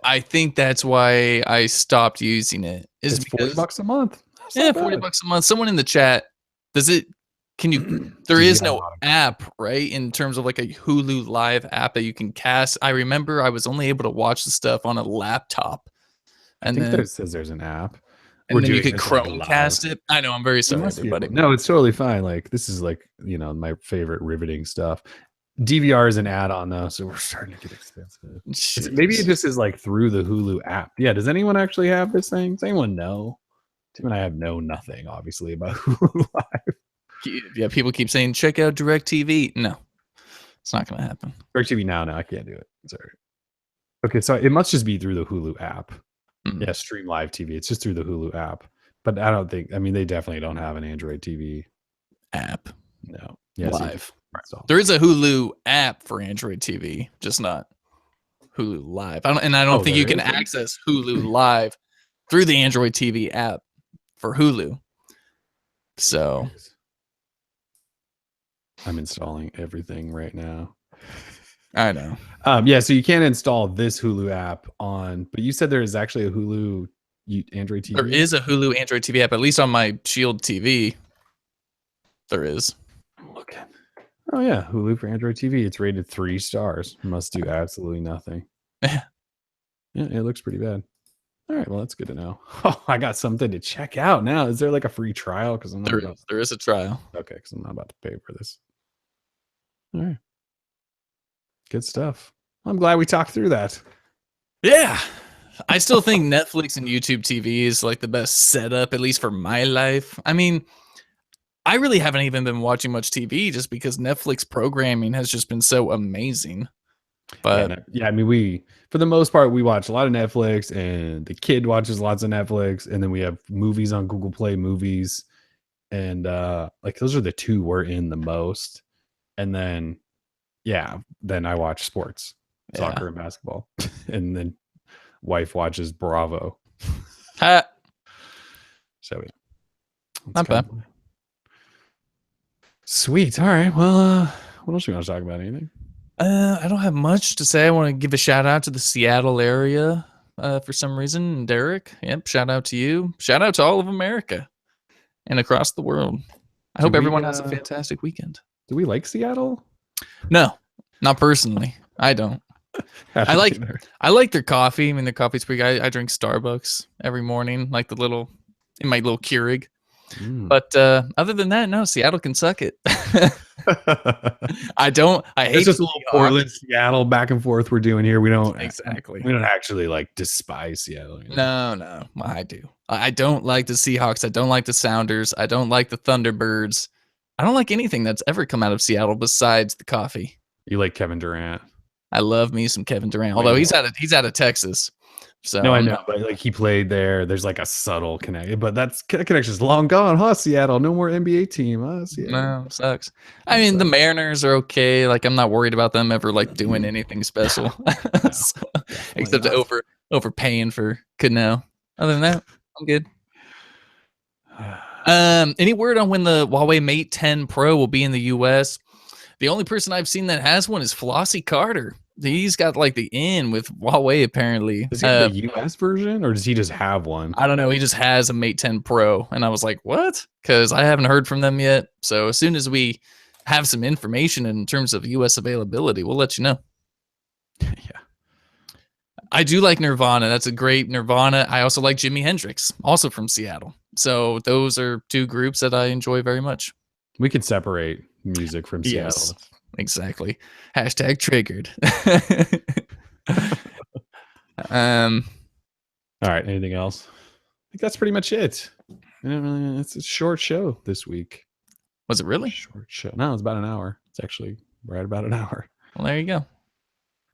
I think that's why I stopped using it. It's $40 a month. Yeah, $40 a month. Someone in the chat, there is no app, right? In terms of like a Hulu Live app that you can cast. I remember I was only able to watch the stuff on a laptop. And I think it says there's an app. And then you could Chromecast it. I know, I'm very sorry, everybody. No, it's totally fine. Like this is like, my favorite riveting stuff. DVR is an add-on though, so we're starting to get expensive. Maybe it just is like through the Hulu app. Yeah. Does anyone actually have this thing? Does anyone know? Tim and I have nothing, obviously, about Hulu Live. Yeah, people keep saying check out DirecTV. No, it's not going to happen. DirecTV now. I can't do it. Sorry. Okay, so it must just be through the Hulu app. Yeah, Stream Live TV. It's just through the Hulu app. But I don't think. I mean, they definitely don't have an Android TV app. No. Yeah, live. There is a Hulu app for Android TV, just not Hulu Live. I don't think you can access Hulu Live through the Android TV app for Hulu. So I'm installing everything right now. I know. Yeah, so you can't install this Hulu app on, but you said there is actually a Hulu Android TV. There is a Hulu Android TV app, at least on my Shield TV. There is. Look at. Oh yeah, Hulu for Android TV. It's rated 3 stars. Must do absolutely nothing. Yeah, it looks pretty bad. All right, well that's good to know. Oh, I got something to check out now. Is there like a free trial? Because there is a trial. Okay, because I'm not about to pay for this. All right, good stuff. I'm glad we talked through that. Yeah, I still think Netflix and YouTube TV is like the best setup, at least for my life. I mean, I really haven't even been watching much TV just because Netflix programming has just been so amazing. But yeah, I mean, for the most part, we watch a lot of Netflix, and the kid watches lots of Netflix, and then we have movies on Google Play Movies, and like those are the two we're in the most. And then, then I watch sports, soccer and basketball, and then wife watches Bravo. So yeah, not bad. Sweet. All right. Well, what else do you want to talk about? Anything? I don't have much to say. I want to give a shout out to the Seattle area for some reason. Derek, yep, shout out to you. Shout out to all of America and across the world. I hope everyone has a fantastic weekend. Do we like Seattle? No, not personally. I don't. I like their coffee. I mean, their coffee's pretty good. I drink Starbucks every morning, like in my little Keurig. But other than that, no, Seattle can suck it. I hate it's just a little Portland, Seattle back and forth we're doing here. We don't actually like despise Seattle. No, I do. I don't like the Seahawks. I don't like the Sounders. I don't like the Thunderbirds. I don't like anything that's ever come out of Seattle besides the coffee. You like Kevin Durant? I love me some Kevin Durant, although he's out of Texas. So no, I know, but like he played there. There's like a subtle connection, but that connection's long gone, huh? Seattle, no more NBA team, huh? Seattle. No, it sucks. I mean, the Mariners are okay. Like, I'm not worried about them ever like doing anything special, except overpaying for Cano. Other than that, I'm good. Any word on when the Huawei Mate 10 Pro will be in the U.S.? The only person I've seen that has one is Flossie Carter. He's got like the in with Huawei apparently. Does he have the US version, or does he just have one? I don't know. He just has a Mate 10 Pro, and I was like, what? Because I haven't heard from them yet. So as soon as we have some information in terms of US availability, we'll let you know. Yeah. I do like Nirvana. That's a great Nirvana. I also like Jimi Hendrix, also from Seattle. So those are two groups that I enjoy very much. We could separate music from Seattle. Yes, exactly. Hashtag triggered. All right. Anything else? I think that's pretty much it. It's a short show this week. Was it really? Short show. No, it's about an hour. It's actually right about an hour. Well, there you go.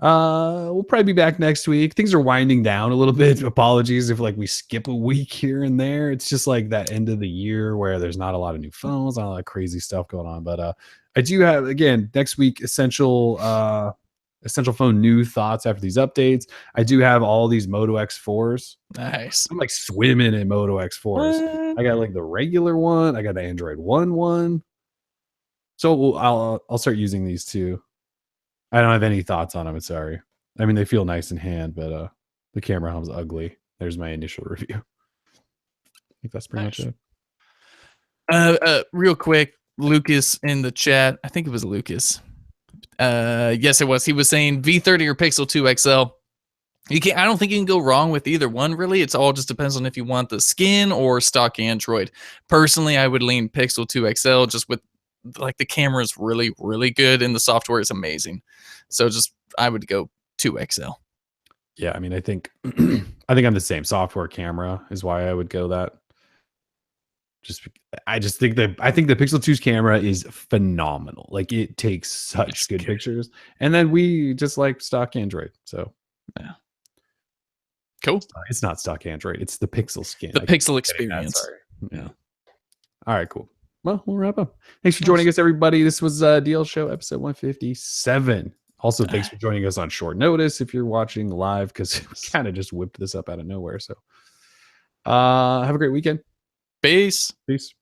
We'll probably be back next week. Things are winding down a little bit. Apologies if like we skip a week here and there. It's just like that end of the year where there's not a lot of new phones, not a lot of crazy stuff going on. But I do have, again, next week, essential phone new thoughts after these updates. I do have all these Moto X4s. Nice. I'm like swimming in Moto X4s. I got like the regular one. I got the Android one. So I'll start using these too. I don't have any thoughts on them. It's sorry. I mean, they feel nice in hand, but the camera helm's ugly. There's my initial review. I think that's pretty much it. Real quick, Lucas in the chat. I think it was Lucas. Yes, it was. He was saying V30 or Pixel 2 XL. I don't think you can go wrong with either one, really. It's all just depends on if you want the skin or stock Android. Personally, I would lean Pixel 2 XL just with like the camera is really, really good and the software is amazing. So just I would go 2XL. Yeah, I mean, I think I think I'm the same. Software, camera is why I would go that. I just think that I think the Pixel 2's camera is phenomenal. Like it takes such It's good good. pictures. And then we just like stock Android. So Yeah. Cool. it's not stock Android. It's the Pixel skin. The I keep Pixel forgetting that, experience. sorry. Yeah. All right, cool. Well, we'll wrap up. Thanks for Nice. joining us, everybody. This was DL Show episode 157. Also, thanks for joining us on short notice if you're watching live, because we kind of just whipped this up out of nowhere. So have a great weekend. Peace. Peace.